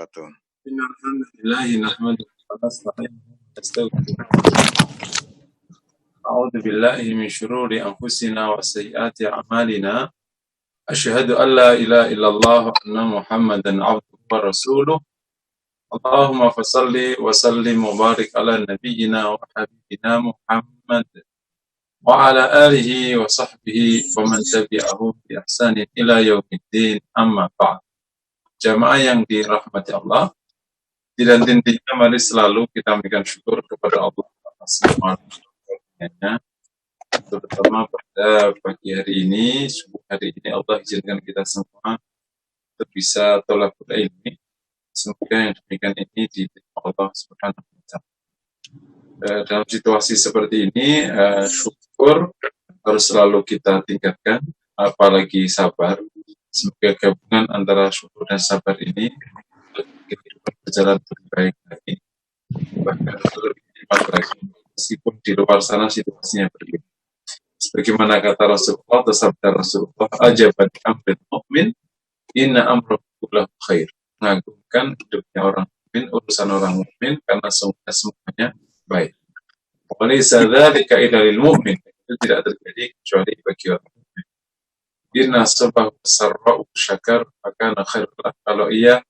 wabarakatuh. Innalhamdulillahi nahmaduhu wa nasta'inuhu wa nastaghfiruh. A'udzu billahi min syururi anfusina wa sayyiati a'malina. Asyhadu an la ilaha illallah wa anna Muhammadan 'abduhu wa rasuluh. Allahumma fashalli wa sallim wa barik ala nabiyyina wa habibina Muhammad wa ala alihi wa sahbihi wa man tabi'ahum bi ihsanin ila yaumiddin, amma ba'd. Jamaah yang dirahmati Allah, dan intinya mari selalu kita memberikan syukur kepada Allah Subhanahu wa Ta'ala, terutama pada pagi hari ini, subuh hari ini Allah izinkan kita semua untuk bisa thalabul ilmi. Semoga yang demikian ini diterima Allah Subhanahu wa Ta'ala. Dalam situasi seperti ini, syukur harus selalu kita tingkatkan, apalagi sabar. Semoga gabungan antara syukur dan sabar ini berjalan lebih baik lagi, bahkan lebih nikmat lagi, meskipun di luar sana situasinya berbeda. Sebagaimana kata Rasulullah, sabda Rasulullah, ajaban amrin mu'min, inna amrahu kullahu khair. Mengagumkan hidupnya orang mukmin, urusan orang mukmin, karena semuanya baik. Walaysa dzalika illa lil mu'min. Itu tidak terjadi kecuali bagi orang mukmin. Inna sabahu sarra'u syakar, maka khairullah. Kalau ia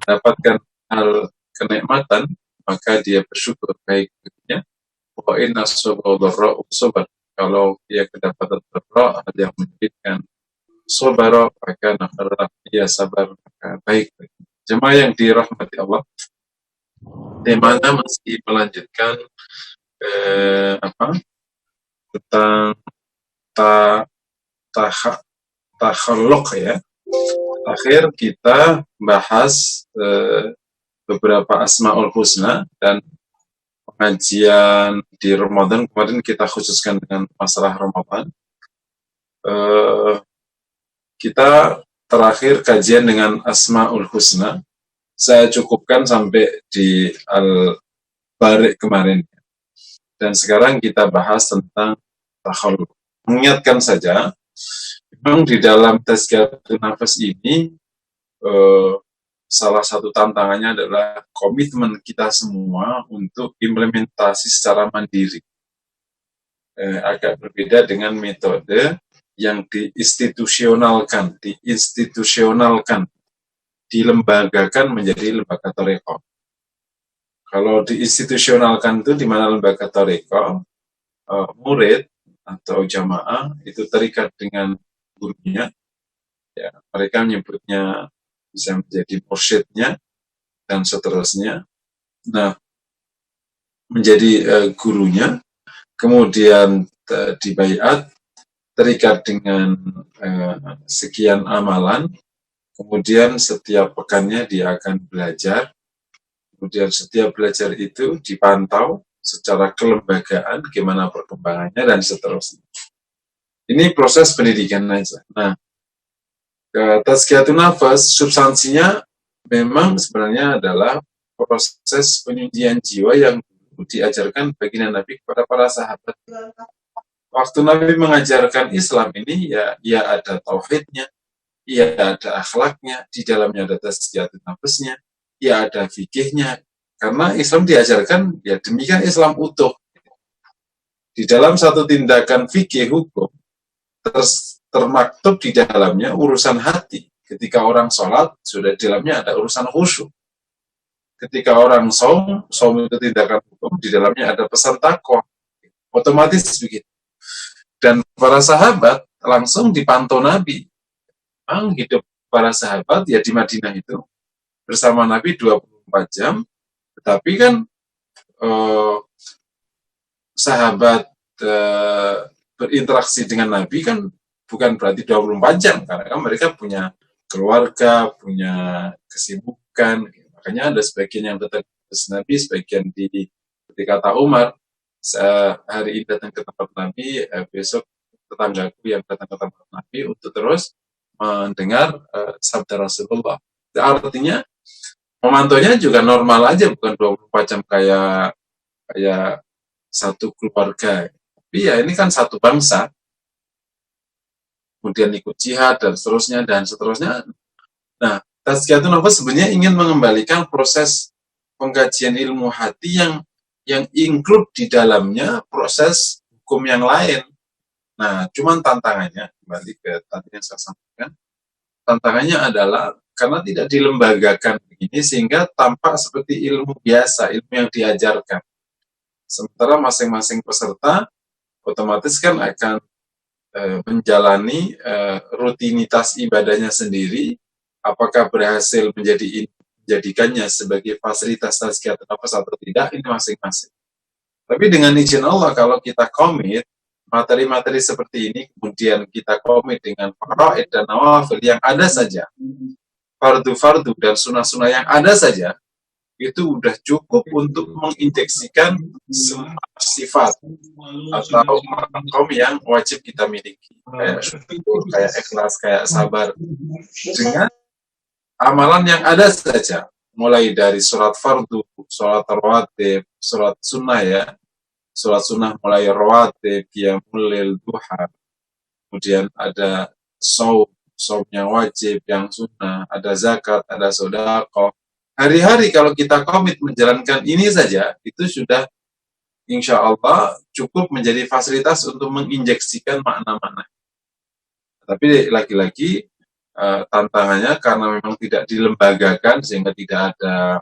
mendapatkan hal kenikmatan, maka dia bersyukur baik baginya. Wa inna sabahu dharra'u sabar. Kalau ia kedapatan dharra, hal yang menyakitkan, sabar, maka khairullah, ia sabar, maka baik baginya. Jemaah yang dirahmati Allah, temanya masih melanjutkan tentang takhalluq ya. Akhir kita bahas beberapa Asmaul Husna, dan pengajian di Ramadan kemarin kita khususkan dengan masalah Ramadan. Kita terakhir kajian dengan Asmaul Husna. Saya cukupkan sampai di Al-Bari' kemarin. Dan sekarang kita bahas tentang takhalluq. Mengingatkan saja, memang di dalam Tazkiyatun Nafas ini salah satu tantangannya adalah komitmen kita semua untuk implementasi secara mandiri. Agak berbeda dengan metode yang diinstitusionalkan, dilembagakan menjadi lembaga thariqah. Kalau diinstitusionalkan itu di mana lembaga thariqah, murid atau jamaah itu terikat dengan gurunya, ya, mereka menyebutnya bisa menjadi mursyidnya dan seterusnya. Nah, menjadi gurunya, kemudian dibaiat, terikat dengan sekian amalan, kemudian setiap pekannya dia akan belajar, kemudian setiap belajar itu dipantau secara kelembagaan, gimana perkembangannya, dan seterusnya. Ini proses pendidikan aja. Nah, Tazkiyatun Nafas, substansinya memang sebenarnya adalah proses penyucian jiwa yang diajarkan baginda Nabi kepada para sahabat. Waktu Nabi mengajarkan Islam ini, ya ada tauhidnya, ya ada akhlaknya, di dalamnya ada Tazkiyatun Nafasnya, ya ada fikihnya. Karena Islam diajarkan, ya demikian Islam utuh. Di dalam satu tindakan fikih hukum, termaktub di dalamnya urusan hati. Ketika orang sholat, sudah di dalamnya ada urusan khusyuk. Ketika orang saum itu tindakan hukum, di dalamnya ada pesan takwa. Otomatis begitu. Dan para sahabat langsung dipantau Nabi. Memang hidup para sahabat ya di Madinah itu bersama Nabi 24 jam, tetapi kan sahabat berinteraksi dengan Nabi kan bukan berarti 24 jam, karena kan mereka punya keluarga, punya kesibukan. Makanya ada sebagian yang datang ke Nabi, sebagian seperti kata Umar, hari ini datang ke tempat Nabi, besok tetanggaku yang datang ke tempat Nabi untuk terus mendengar sabda Rasulullah. Artinya memantaunya juga normal aja, bukan 24 jam kayak satu keluarga. Tapi ya ini kan satu bangsa. Kemudian ikut jihad dan seterusnya. Nah, Tazkiyatun nafas sebenarnya ingin mengembalikan proses pengkajian ilmu hati yang include di dalamnya proses hukum yang lain. Nah, cuman tantangannya, kembali ke tadi yang saya sampaikan, tantangannya adalah karena tidak dilembagakan begini sehingga tampak seperti ilmu biasa, ilmu yang diajarkan. Sementara masing-masing peserta otomatis kan akan menjalani rutinitas ibadahnya sendiri. Apakah berhasil menjadikannya sebagai fasilitas tazkiyatun nafas atau tidak, ini masing-masing. Tapi dengan izin Allah, kalau kita komit materi-materi seperti ini, kemudian kita komit dengan faraid dan nawafil yang ada saja, fardu-fardu dan sunnah-sunnah yang ada saja, itu udah cukup untuk menginjeksikan semua sifat atau makom yang wajib kita miliki, kayak syukur, kayak ikhlas, kayak sabar, dengan amalan yang ada saja, mulai dari sholat fardu, sholat rawatib, sholat sunnah ya, sholat sunnah mulai rawatib, qiyamul lail, duha, kemudian ada saumnya wajib, yang sunnah, ada zakat, ada sedekah. Hari-hari kalau kita komit menjalankan ini saja, itu sudah insya Allah cukup menjadi fasilitas untuk menginjeksikan makna-makna. Tapi lagi-lagi tantangannya karena memang tidak dilembagakan sehingga tidak ada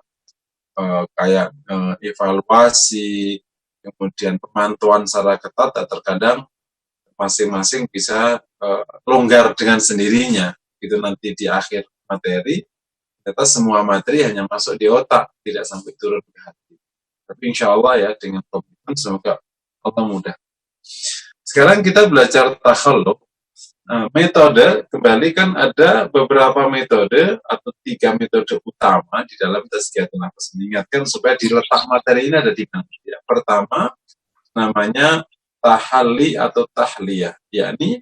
kayak evaluasi, kemudian pemantauan secara ketat, terkadang masing-masing bisa longgar dengan sendirinya. Itu nanti di akhir materi, ternyata semua materi hanya masuk di otak, tidak sampai turun ke hati. Tapi insya Allah ya, dengan komitmen semoga Allah mudah. Sekarang kita belajar takhalluk. Metode, kembali kan ada beberapa metode atau 3 metode utama di dalam tazkiyatun nafas. Mengingatkan supaya diletak materi ini ada di mana. Ya, pertama, namanya tahalli atau tahliyah, yakni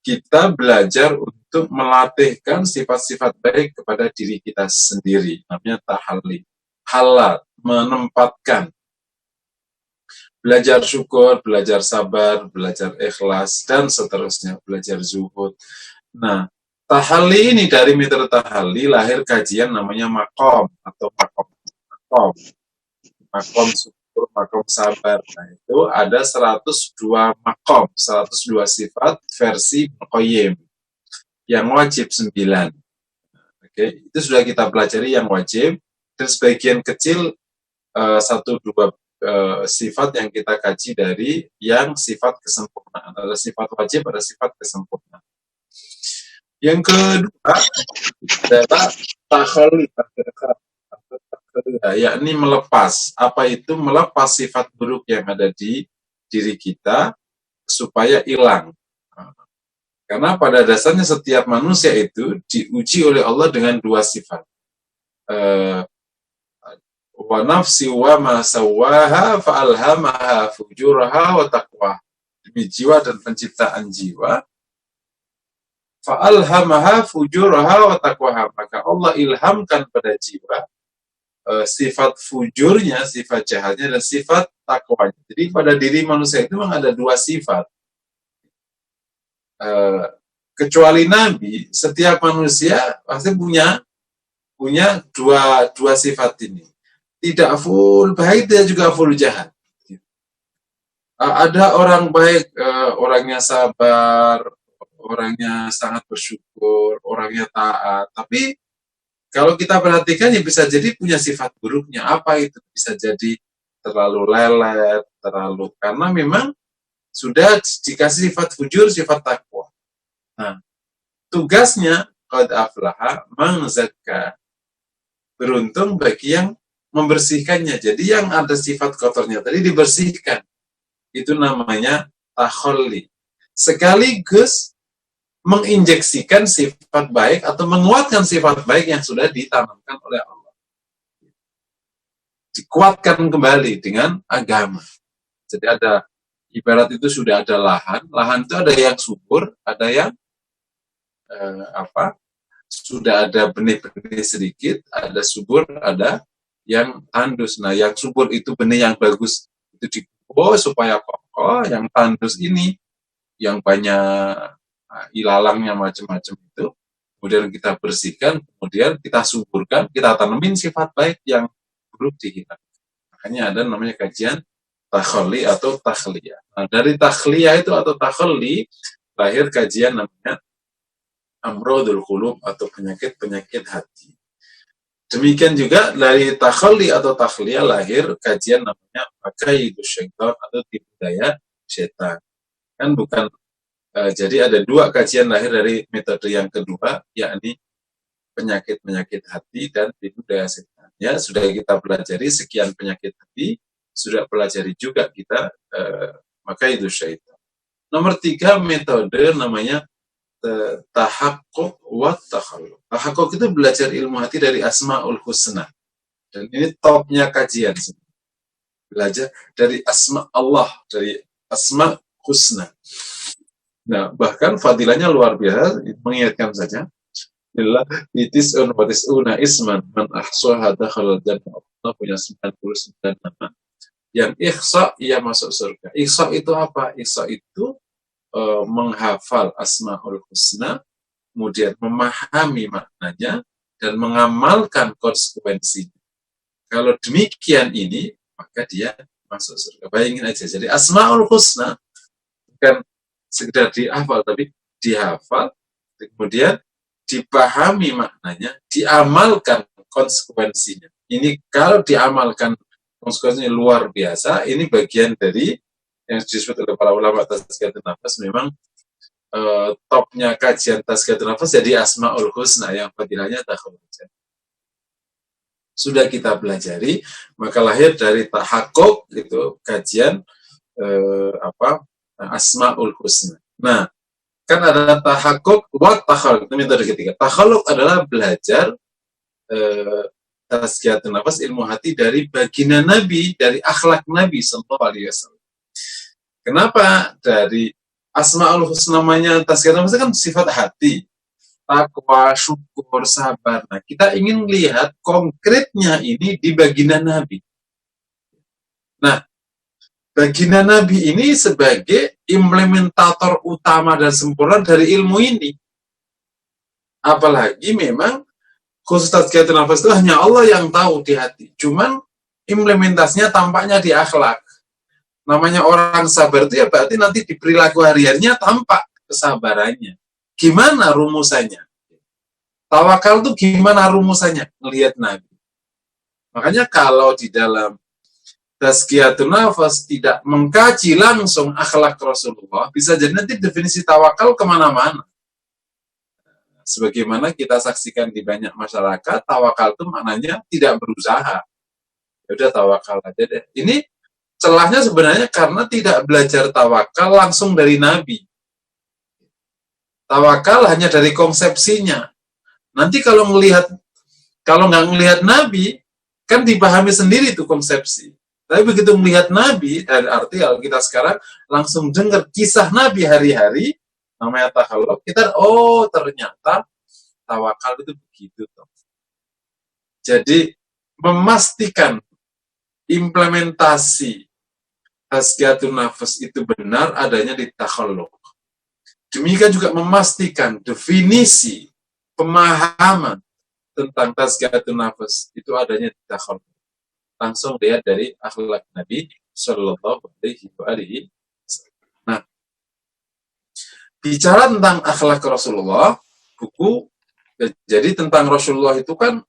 kita belajar untuk melatihkan sifat-sifat baik kepada diri kita sendiri. Namanya tahalli. Halal, menempatkan. Belajar syukur, belajar sabar, belajar ikhlas, dan seterusnya, belajar zuhud. Nah, tahalli ini, dari metode tahalli lahir kajian namanya makom atau makom syukur, makom sabar. Nah, itu ada 102 makom, 102 sifat versi Muqayyim yang wajib 9. Oke, itu sudah kita pelajari yang wajib, dan sebagian kecil 1-2 sifat yang kita kaji dari yang sifat kesempurnaan. Ada sifat wajib, ada sifat kesempurnaan. Yang kedua adalah takhalluk, yakni melepas. Apa itu melepas sifat buruk yang ada di diri kita supaya hilang. Karena pada dasarnya setiap manusia itu diuji oleh Allah dengan 2 sifat. Wa nafsi wa ma sawaha fa'alhamaha fujuraha wa taqwa. Demi jiwa dan penciptaan jiwa, fa'alhamaha fujuraha wa taqwa. Maka Allah ilhamkan pada jiwa sifat fujurnya, sifat jahatnya, dan sifat takwanya. Jadi pada diri manusia itu memang ada 2 sifat. Kecuali Nabi, setiap manusia pasti punya dua sifat ini. Tidak full baik, dia juga full jahat. Ada orang baik, orangnya sabar, orangnya sangat bersyukur, orangnya taat. Tapi kalau kita perhatikan, ya bisa jadi punya sifat buruknya. Apa itu? Bisa jadi terlalu lelet, karena memang sudah dikasih sifat fujur, sifat takwa. Nah, tugasnya qad aflaha man zakka. Beruntung bagi yang membersihkannya. Jadi yang ada sifat kotornya tadi dibersihkan. Itu namanya takhalli. Sekaligus menginjeksikan sifat baik atau menguatkan sifat baik yang sudah ditanamkan oleh Allah. Dikuatkan kembali dengan agama. Jadi ada, ibarat itu sudah ada lahan itu ada yang subur, ada yang sudah ada benih-benih sedikit, ada subur, ada yang tandus. Nah, yang subur itu benih yang bagus, itu dikumpul supaya kokoh. Yang tandus ini, yang banyak ilalangnya macam-macam itu kemudian kita bersihkan, kemudian kita suburkan, kita tanemin sifat baik yang buruk dihilangkan. Makanya ada namanya kajian takhalli atau takhliyah. Nah, dari takhliyah itu atau takhalli lahir kajian namanya amrodul qulub atau penyakit-penyakit hati. Demikian juga dari takhalli atau takhliyah lahir kajian namanya makaidus syaitan atau tipu daya setan. Kan bukan jadi ada dua kajian lahir dari metode yang kedua, yakni penyakit-penyakit hati dan tipu daya setan. Ya, sudah kita pelajari sekian penyakit hati, sudah pelajari juga kita makaidus syaitan. Nomor 3 metode namanya tahakkuk wa takhalluq. Tahakkuk itu belajar ilmu hati dari Asmaul Husna. Dan ini topnya kajian. Belajar dari asma Allah, dari Asma Husna. Nah, bahkan fadilahnya luar biasa, mengingatkan saja. Billah itis'un wa tis'una isman man ahsaha dakhala jannah. Allah punya 99 nama. Yang ihsa ia masuk surga. Ihsa itu apa? Ihsa itu menghafal Asmaul Husna, kemudian memahami maknanya dan mengamalkan konsekuensinya. Kalau demikian ini, maka dia masuk surga. Bayangin aja, jadi Asmaul Husna bukan sekedar dihafal, tapi dihafal, kemudian dipahami maknanya, diamalkan konsekuensinya. Ini kalau diamalkan konsekuensinya luar biasa, ini bagian dari yang disebut oleh para ulama tazkiyatun nafas. Memang topnya kajian tazkiyatun nafas jadi Asmaul Husna yang fadilahnya takhallul. Sudah kita pelajari, maka lahir dari tahakkuk itu kajian Asmaul Husna. Nah, kan ada tahakkuk wa takhalluq, itu metode ketiga. Takhalluq adalah belajar tazkiyatun nafas, ilmu hati dari baginda Nabi, dari akhlak Nabi sallallahu alaihi wasallam. Kenapa dari Asmaul Husna namanya tazkiyatun nafas kan sifat hati, takwa, syukur, sabar. Nah, kita ingin lihat konkretnya ini di baginda Nabi. Nah, baginda Nabi ini sebagai implementator utama dan sempurna dari ilmu ini. Apalagi memang khusus tazkiyatun nafas itu hanya Allah yang tahu di hati. Cuman implementasinya tampaknya di akhlak. Namanya orang sabar itu ya berarti nanti di perilaku hariannya tampak kesabarannya. Gimana rumusannya? Tawakal itu gimana rumusannya? Melihat Nabi. Makanya kalau di dalam tazkiyatun nafas tidak mengkaji langsung akhlak Rasulullah, bisa jadi nanti definisi tawakal kemana-mana. Sebagaimana kita saksikan di banyak masyarakat, tawakal itu maknanya tidak berusaha. Ya udah tawakal aja deh. Ini celahnya sebenarnya karena tidak belajar tawakal langsung dari Nabi. Tawakal hanya dari konsepsinya. Nanti kalau nggak melihat Nabi, kan dipahami sendiri tuh konsepsi. Tapi begitu melihat Nabi, dari arti kalau kita sekarang langsung dengar kisah Nabi hari-hari, namanya tahalluq, kita ternyata tawakal itu begitu. Jadi memastikan implementasi tazkiyatun nafas itu benar adanya di tahalluq. Demikian juga memastikan definisi pemahaman tentang tazkiyatun nafas itu adanya di tahalluq. Langsung lihat dari akhlak Nabi Shallallahu Alaihi Wasallam. Nah, bicara tentang akhlak Rasulullah, buku jadi tentang Rasulullah itu kan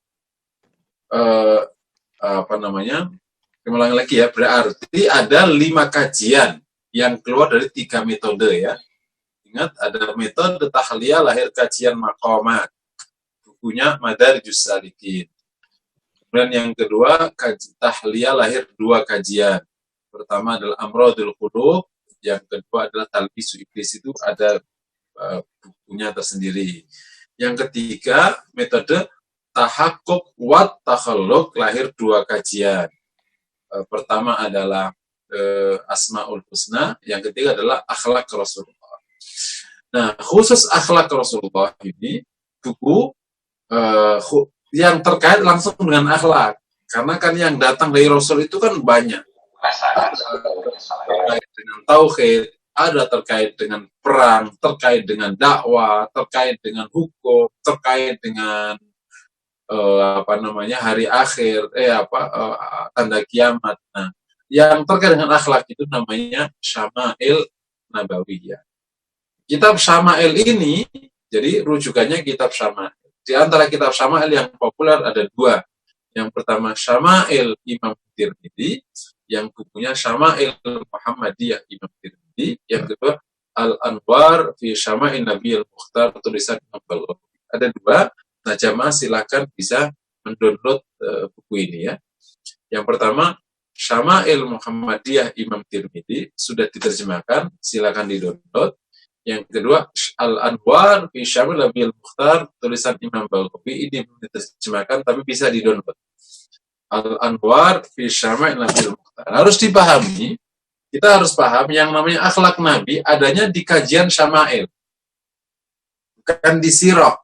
Kembali lagi ya, berarti ada 5 kajian yang keluar dari 3 metode ya. Ingat, ada metode tahliyah lahir kajian maqamat, bukunya Madarijus Salikin. Kemudian yang kedua, tahliyah lahir 2 kajian. Pertama adalah Amrodul Qulub, yang kedua adalah Talbisu Iblis, itu ada bukunya tersendiri. Yang ketiga, metode tahakkuk wa takhalluq lahir 2 kajian. Pertama adalah Asmaul Husna, yang ketiga adalah akhlak Rasulullah. Nah, khusus akhlak Rasulullah ini buku yang terkait langsung dengan akhlak, karena kan yang datang dari Rasul itu kan banyak, terkait dengan tauhid, ada terkait dengan perang, terkait dengan dakwah, terkait dengan hukum, terkait dengan hari akhir, tanda kiamat. Nah, yang terkait dengan akhlak itu namanya Syama'il Nabawiyah. Kitab Syama'il ini, jadi rujukannya kitab Syama'il. Di antara kitab Syama'il yang populer ada dua. Yang pertama Syama'il Imam Tirmidzi, yang bukunya Syama'il Muhammadiyah Imam Tirmidzi, yang kedua Al-Anwar fi Syama'il Nabi Al-Mukhtar tulisan Imam Baghawi. Ada dua. Nah, jamaah silakan bisa mendownload buku ini ya. Yang pertama Syama'il Muhammadiyah Imam Tirmidzi sudah diterjemahkan, silakan di-download. Yang kedua Al-Anwar fi Syama'il Nabi Al-Mukhtar tulisan Imam Baghawi, ini belum diterjemahkan tapi bisa di-download. Al-Anwar fi Syama'il Nabi Al-Mukhtar. Harus dipahami, kita harus paham yang namanya akhlak Nabi adanya di kajian Syama'il, bukan di sirah.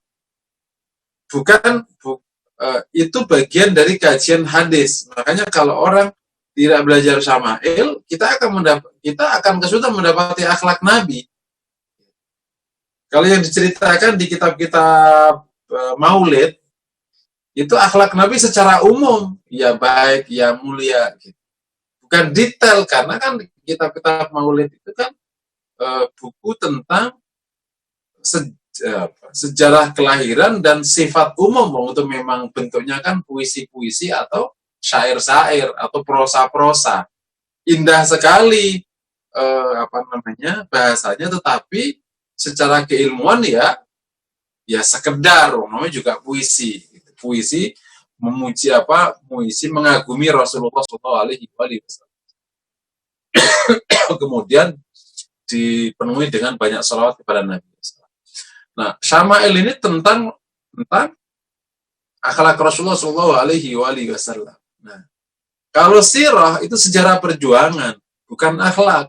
Itu bagian dari kajian hadis. Makanya kalau orang tidak belajar Syama'il, kita akan kesulitan mendapati akhlak Nabi. Kalau yang diceritakan di kitab-kitab Maulid, itu akhlak Nabi secara umum, ya baik, ya mulia. Gitu. Bukan detail, karena kan kitab-kitab Maulid itu kan buku tentang sejarah kelahiran dan sifat umum, itu memang bentuknya kan puisi-puisi atau syair-syair atau prosa-prosa. Indah sekali bahasanya, tetapi secara keilmuan ya sekedar, namanya juga puisi. Puisi memuji puisi mengagumi Rasulullah SAW. Kemudian dipenuhi dengan banyak salawat kepada Nabi. Nah, Syama'il ini tentang akhlak Rasulullah SAW. Nah, kalau sirah itu sejarah perjuangan, bukan akhlak.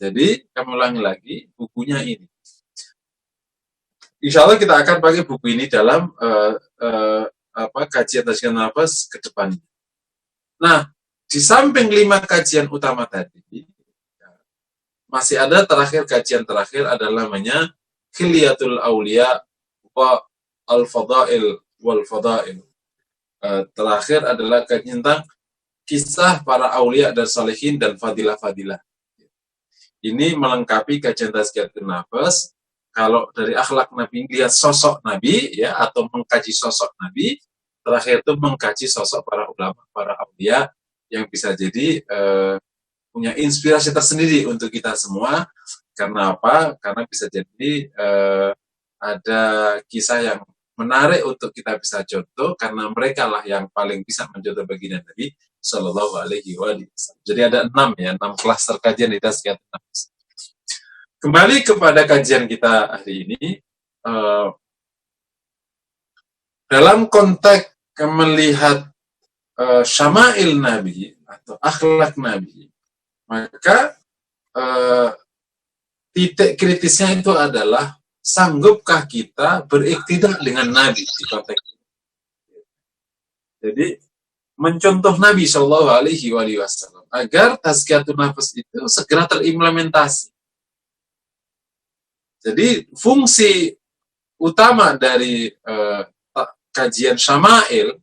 Jadi, kami ulangi lagi bukunya ini. Insya Allah kita akan pakai buku ini dalam kajian tasawuf nafas ke depannya. Nah, di samping 5 kajian utama tadi, masih ada kajian terakhir adalah namanya Khilyatul Auliya wa Al-Fadail wal Fadail. Terakhir adalah tentang kisah para aulia dan salihin dan fadilah-fadilah. Ini melengkapi kajian tazkiyatun nafas. Kalau dari akhlak Nabi, lihat sosok Nabi ya, atau mengkaji sosok Nabi. Terakhir itu mengkaji sosok para ulama, para aulia yang bisa jadi punya inspirasi tersendiri untuk kita semua. Karena apa? Karena bisa jadi ada kisah yang menarik untuk kita bisa contoh, karena mereka lah yang paling bisa mencontoh baginda Nabi Sallallahu Alaihi Wasallam. Jadi ada 6 klaster kajian di tazkiyatun nafas. Kembali kepada kajian kita hari ini, dalam konteks melihat Syama'il Nabi atau akhlak Nabi, maka titik kritisnya itu adalah sanggupkah kita beriktidak dengan Nabi di konteks ini. Jadi mencontoh Nabi Shallallahu Alaihi Wasallam agar tazkiyatun nafas itu segera terimplementasi. Jadi fungsi utama dari kajian Syama'il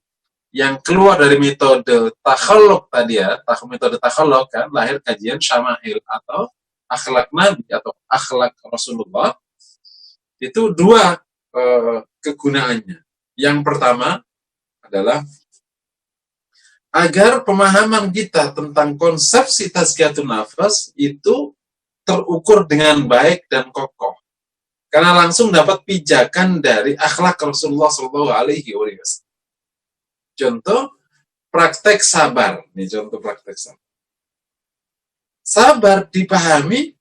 yang keluar dari metode takhalluk tadi ya, metode takhalluk kan, lahir kajian Syama'il atau akhlak Nabi atau akhlak Rasulullah. Itu 2 kegunaannya. Yang pertama adalah agar pemahaman kita tentang konsepsi tazkiyatun nafas itu terukur dengan baik dan kokoh. Karena langsung dapat pijakan dari akhlak Rasulullah SAW. Contoh praktek sabar. Ini contoh praktek sabar. Sabar dipahami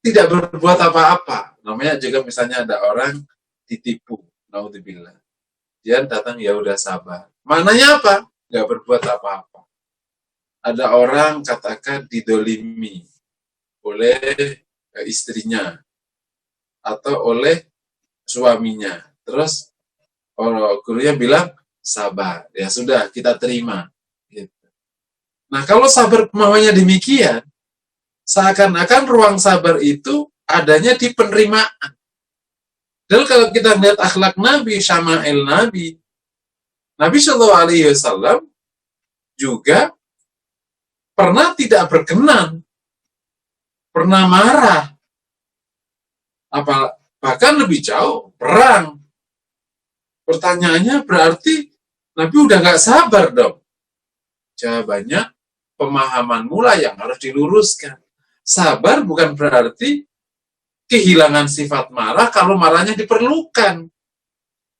tidak berbuat apa-apa. Namanya juga misalnya ada orang ditipu, naudzubillah. Dia datang, ya udah sabar. Maknanya apa? Nggak berbuat apa-apa. Ada orang katakan didolimi oleh istrinya atau oleh suaminya. Terus gurunya bilang sabar. Ya sudah, kita terima. Gitu. Nah, kalau sabar pemahamannya demikian, Seakan-akan ruang sabar itu adanya di penerimaan. Dan kalau kita lihat akhlak Nabi, syama'il Nabi, Nabi Shallallahu Alaihi Wasallam juga pernah tidak berkenan, pernah marah, bahkan lebih jauh, perang. Pertanyaannya berarti Nabi udah gak sabar dong. Jawabannya, pemahaman mula yang harus diluruskan. Sabar bukan berarti kehilangan sifat marah kalau marahnya diperlukan.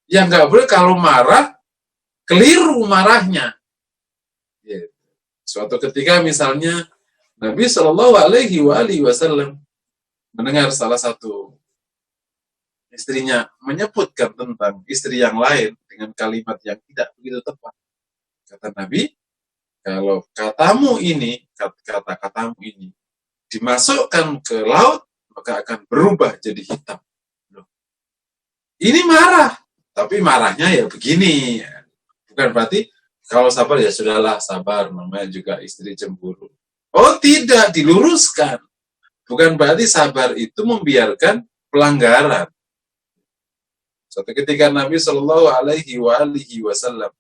Yang gak boleh kalau marah, keliru marahnya. Suatu ketika misalnya Nabi Shallallahu Alaihi Wasallam mendengar salah satu istrinya menyebutkan tentang istri yang lain dengan kalimat yang tidak begitu tepat. Kata Nabi, kalau katamu ini dimasukkan ke laut, maka akan berubah jadi hitam. Ini marah, tapi marahnya ya begini. Bukan berarti kalau sabar ya sudahlah sabar, namanya juga istri cemburu. Oh tidak, diluruskan. Bukan berarti sabar itu membiarkan pelanggaran. Suatu ketika Nabi Shallallahu Alaihi Wasallam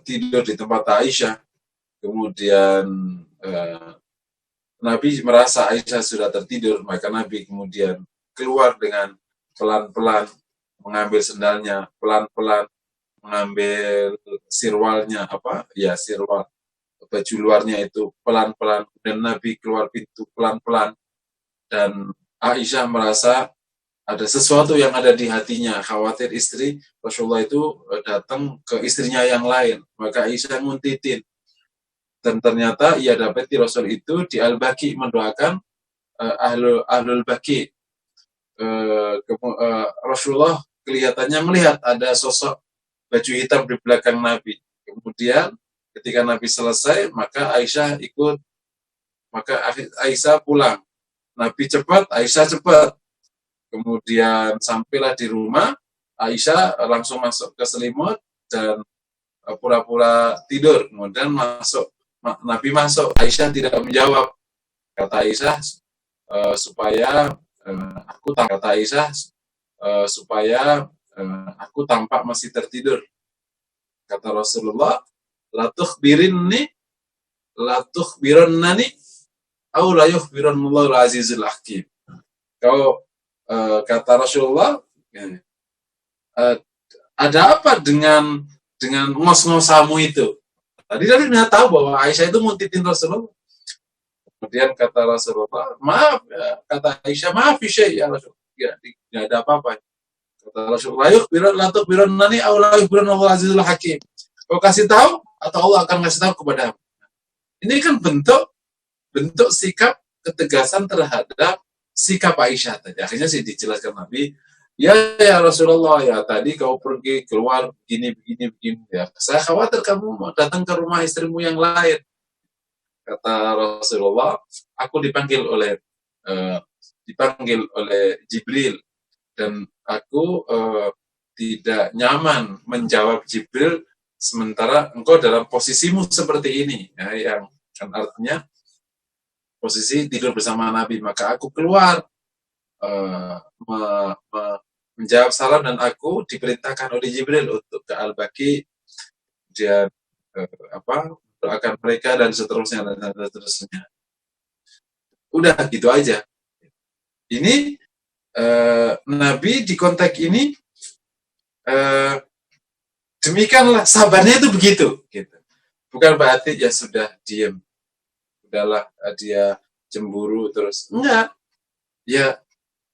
tidur di tempat Aisyah, kemudian Nabi merasa Aisyah sudah tertidur, maka Nabi kemudian keluar dengan pelan-pelan mengambil sendalnya, pelan-pelan mengambil sirwalnya, sirwal, baju luarnya itu pelan-pelan, dan Nabi keluar pintu pelan-pelan, dan Aisyah merasa ada sesuatu yang ada di hatinya, khawatir istri Rasulullah itu datang ke istrinya yang lain, maka Aisyah nguntitin, dan ternyata ia dapati Rasul itu di Al-Baqi mendoakan Ahlul Baqi. Rasulullah kelihatannya melihat ada sosok baju hitam di belakang Nabi. Kemudian ketika Nabi selesai, maka Aisyah ikut, maka Aisyah pulang. Nabi cepat, Aisyah cepat. Kemudian sampailah di rumah, Aisyah langsung masuk ke selimut dan pura-pura tidur. Kemudian Nabi masuk, Aisyah tidak menjawab. Kata Aisyah, supaya aku tampak masih tertidur. Kata Rasulullah, la tukhbirannani aw la yukhbirannallahu al-azizul hakim. Kata Rasulullah, ada apa dengan ngos-ngosamu itu? Tadi sudah tahu bahwa Aisyah itu nguntitin Rasulullah. Kemudian kata Rasulullah, maaf, kata Aisyah, maaf ya Rasulullah, tidak ada apa-apa. Kata Rasulullah, la tukhbirannani aw la yukhbirannallahu al-azizul hakim. Kau kasih tahu atau Allah akan kasih tahu kepadamu. Ini kan bentuk sikap ketegasan terhadap sikap Aisyah tadi. Akhirnya dijelaskan Nabi, ya Rasulullah, ya tadi kau pergi keluar begini. Ya, saya khawatir kamu mau datang ke rumah istrimu yang lain. Kata Rasulullah, aku dipanggil oleh Jibril, dan aku tidak nyaman menjawab Jibril sementara engkau dalam posisimu seperti ini, ya, yang kan artinya posisi tidur bersama Nabi. Maka aku keluar menjawab salam, dan aku diperintahkan oleh Jibril untuk ke Al-Baqi, kemudian doakan mereka dan seterusnya. Udah gitu aja. Ini Nabi di konteks ini demikianlah sabarnya itu begitu. Gitu. Bukan berarti ya sudah diem, udahlah dia cemburu terus. Enggak. Ya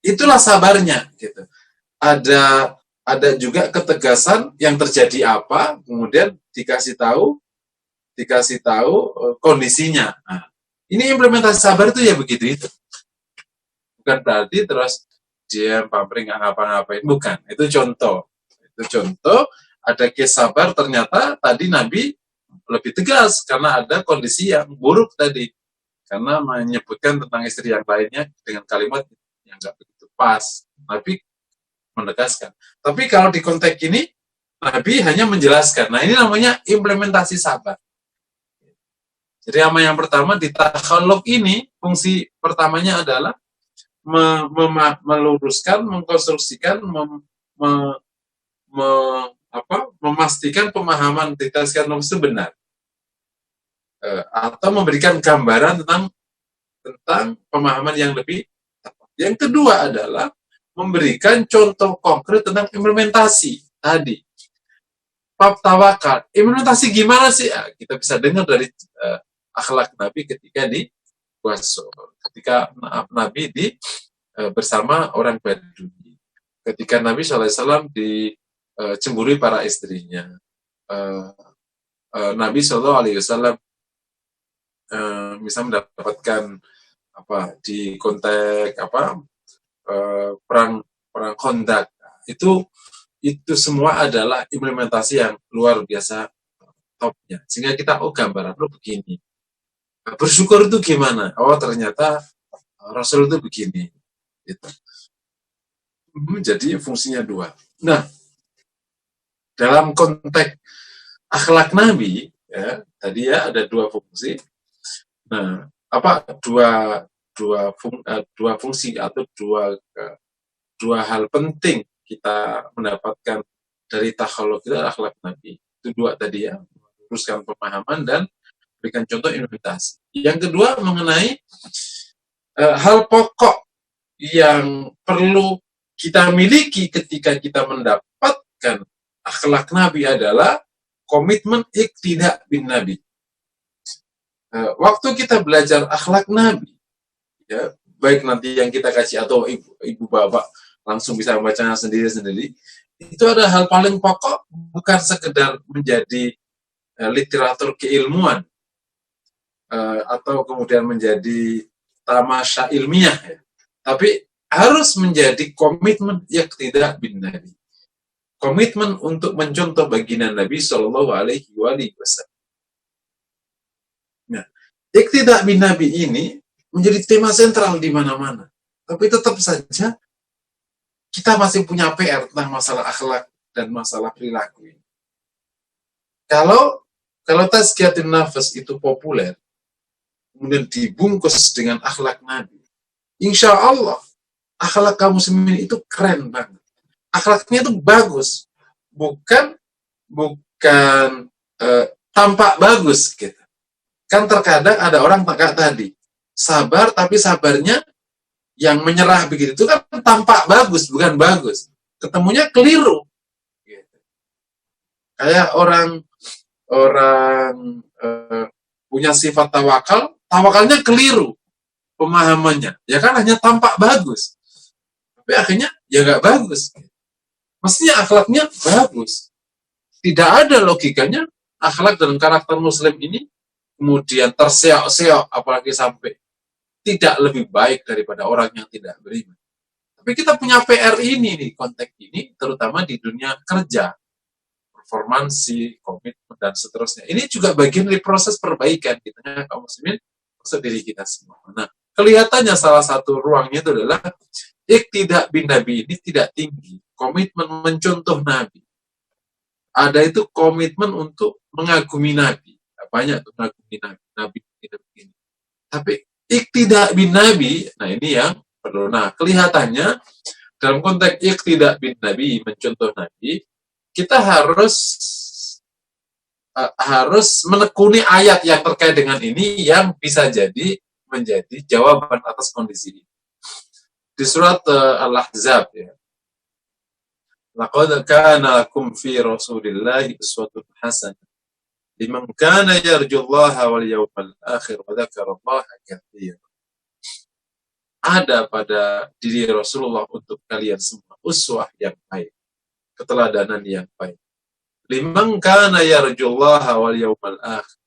itulah sabarnya. Gitu. Ada juga ketegasan yang terjadi apa, kemudian dikasih tahu kondisinya. Nah, ini implementasi sabar itu ya begitu itu. Bukan berarti terus dia pampering nggak ngapa-ngapain. Bukan. Itu contoh. Ada case sabar, ternyata tadi Nabi lebih tegas karena ada kondisi yang buruk tadi. Karena menyebutkan tentang istri yang lainnya dengan kalimat yang nggak begitu pas. Nabi menegaskan. Tapi kalau di konteks ini, Nabi hanya menjelaskan. Nah, ini namanya implementasi sabar. Jadi yang pertama di takhalluq ini, fungsi pertamanya adalah meluruskan, mengkonstruksikan, memastikan pemahaman di tazkiyatun nufus itu benar. Atau memberikan gambaran tentang pemahaman yang lebih tepat. Yang kedua adalah memberikan contoh konkret tentang implementasi tadi. Bab tawakal. Implementasi gimana sih? Kita bisa dengar dari akhlak Nabi ketika Nabi bersama orang Badui. Ketika Nabi SAW dicemburui para istrinya. Nabi SAW bisa mendapatkan di konteks perang Khandaq. Itu semua adalah implementasi yang luar biasa topnya. Sehingga kita gambaran begini. Bersyukur itu gimana? Ternyata Rasul itu begini. Gitu. Jadi fungsinya dua. Nah, dalam konteks akhlak Nabi, tadi ada dua fungsi. Nah, dua fungsi atau dua hal penting kita mendapatkan dari takhalluq itu adalah akhlak Nabi. Itu dua tadi ya, meluruskan pemahaman dan berikan contoh implementasi. Yang kedua mengenai hal pokok yang perlu kita miliki ketika kita mendapatkan akhlak Nabi adalah komitmen iqtida bin Nabi. Waktu kita belajar akhlak Nabi, ya, baik nanti yang kita kasih atau ibu bapak langsung bisa membacanya sendiri-sendiri, itu ada hal paling pokok, bukan sekedar menjadi literatur keilmuan atau kemudian menjadi tamasya ilmiah, ya. Tapi harus menjadi komitmen iqtida bin Nabi, komitmen untuk mencontoh baginda Nabi Shallallahu Alaihi Wasallam. Nah, iqtida bin Nabi ini menjadi tema sentral di mana-mana. Tapi tetap saja kita masih punya PR tentang masalah akhlak dan masalah perilaku ini. Kalau tazkiyatun nafas itu populer, kemudian dibungkus dengan akhlak Nabi, insya Allah akhlak kaum muslimin itu keren banget. Akhlaknya itu bagus, bukan tampak bagus gitu. Kan terkadang ada orang kayak tadi, sabar tapi sabarnya yang menyerah begitu, itu kan tampak bagus, bukan bagus. Ketemunya keliru. Gitu. Kayak orang punya sifat tawakalnya keliru pemahamannya. Ya kan hanya tampak bagus. Tapi akhirnya ya nggak bagus. Mestinya akhlaknya bagus. Tidak ada logikanya akhlak dan karakter muslim ini kemudian terseok-seok, apalagi sampai tidak lebih baik daripada orang yang tidak beriman. Tapi kita punya PR ini nih, konteks ini, terutama di dunia kerja, performansi, komitmen, dan seterusnya. Ini juga bagian dari proses perbaikan di tengah kaum muslimin, maksud diri kita semua. Nah, kelihatannya salah satu ruangnya itu adalah iqtida bin Nabi ini tidak tinggi, komitmen mencontoh Nabi. Ada itu komitmen untuk mengagumi Nabi. Banyak tuh mengagumi Nabi ini. Tapi iqtida bin Nabi, nah ini yang perlu. Nah, kelihatannya dalam konteks iqtida bin Nabi, mencontoh Nabi, kita harus menekuni ayat yang terkait dengan ini yang bisa jadi menjadi jawaban atas kondisi ini. Di surat Al-Ahzab, ya. Laqad kana lakum fi Rasulillahi uswatun hasanah liman kana yarjullaha wal yawmal akhir wa dzakarallaha katsiran. Ada pada diri Rasulullah untuk kalian semua uswah yang baik, keteladanan yang baik. Liman kana yarjullaha wal yawmal akhir,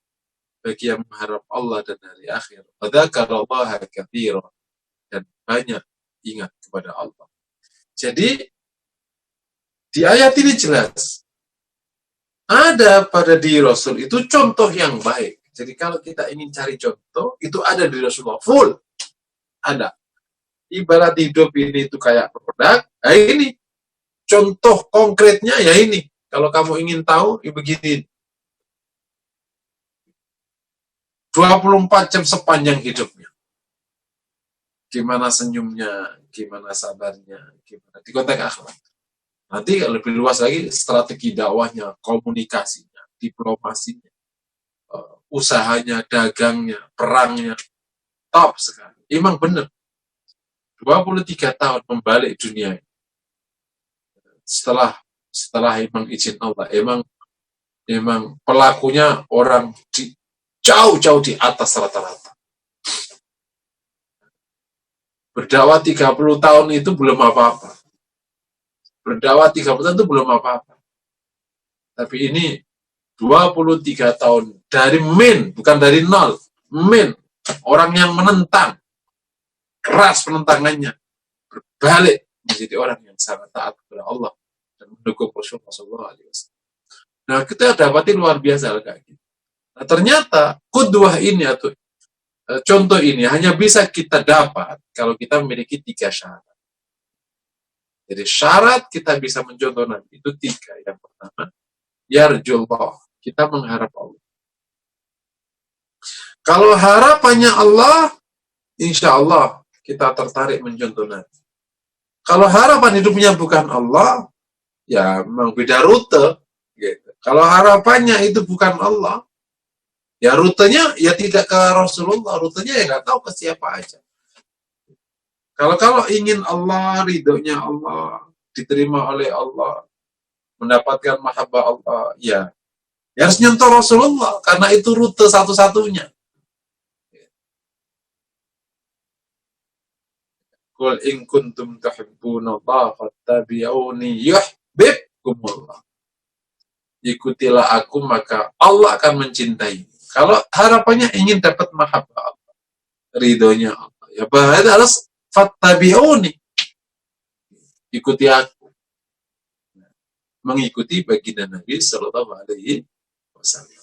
bagi yang mengharap Allah dan hari akhir. Wa dzakarallaha katsiran, dan banyak ingat kepada Allah. Jadi di ayat ini jelas ada pada diri Rasul itu contoh yang baik. Jadi kalau kita ingin cari contoh, itu ada di Rasulullah, full ada. Ibarat hidup ini itu kayak produk, nah ini contoh konkretnya ya ini. Kalau kamu ingin tahu, ya begini. 24 jam sepanjang hidupnya. Gimana senyumnya, gimana sabarnya, gimana di konteks akhlak. Nanti lebih luas lagi strategi dakwahnya, komunikasinya, diplomasinya, usahanya, dagangnya, perangnya. Top sekali. Emang benar. 23 tahun membalik dunia. Setelah emang izin Allah, emang pelakunya orang jauh-jauh di atas rata-rata. Berdakwah 30 tahun itu belum apa-apa. Berdakwah 30 tahun itu belum apa-apa. Tapi ini 23 tahun dari bukan dari nol. Orang yang menentang, keras penentangannya, berbalik menjadi orang yang sangat taat kepada Allah dan mendukung Rasulullah SAW. Nah, kita dapati luar biasa kayak gitu. Nah, ternyata qudwah ini atau contoh ini hanya bisa kita dapat kalau kita memiliki 3 syarat. Jadi syarat kita bisa mencontoh Nabi itu 3. Yang pertama, yarjullah, kita mengharap Allah. Kalau harapannya Allah, insya Allah kita tertarik mencontoh Nabi. Kalau harapan hidupnya bukan Allah, ya memang beda rute. Gitu. Kalau harapannya itu bukan Allah, ya rutenya ya tidak ke Rasulullah, rutenya ya nggak tahu ke siapa aja. Kalau ingin Allah, ridhonya Allah, diterima oleh Allah, mendapatkan mahabbah Allah, ya harus nyentuh Rasulullah, karena itu rute satu-satunya. Qul in kuntum tuhibbunallaha fattabi'uni yuhibbukumullah. Ikutilah aku maka Allah akan mencintai. Kalau harapannya ingin dapat mahabbah Allah, ridhonya Allah, ya bahaya harus fattabi'uni. Ikuti aku. Mengikuti baginda Nabi Sallallahu Alaihi Wasallam.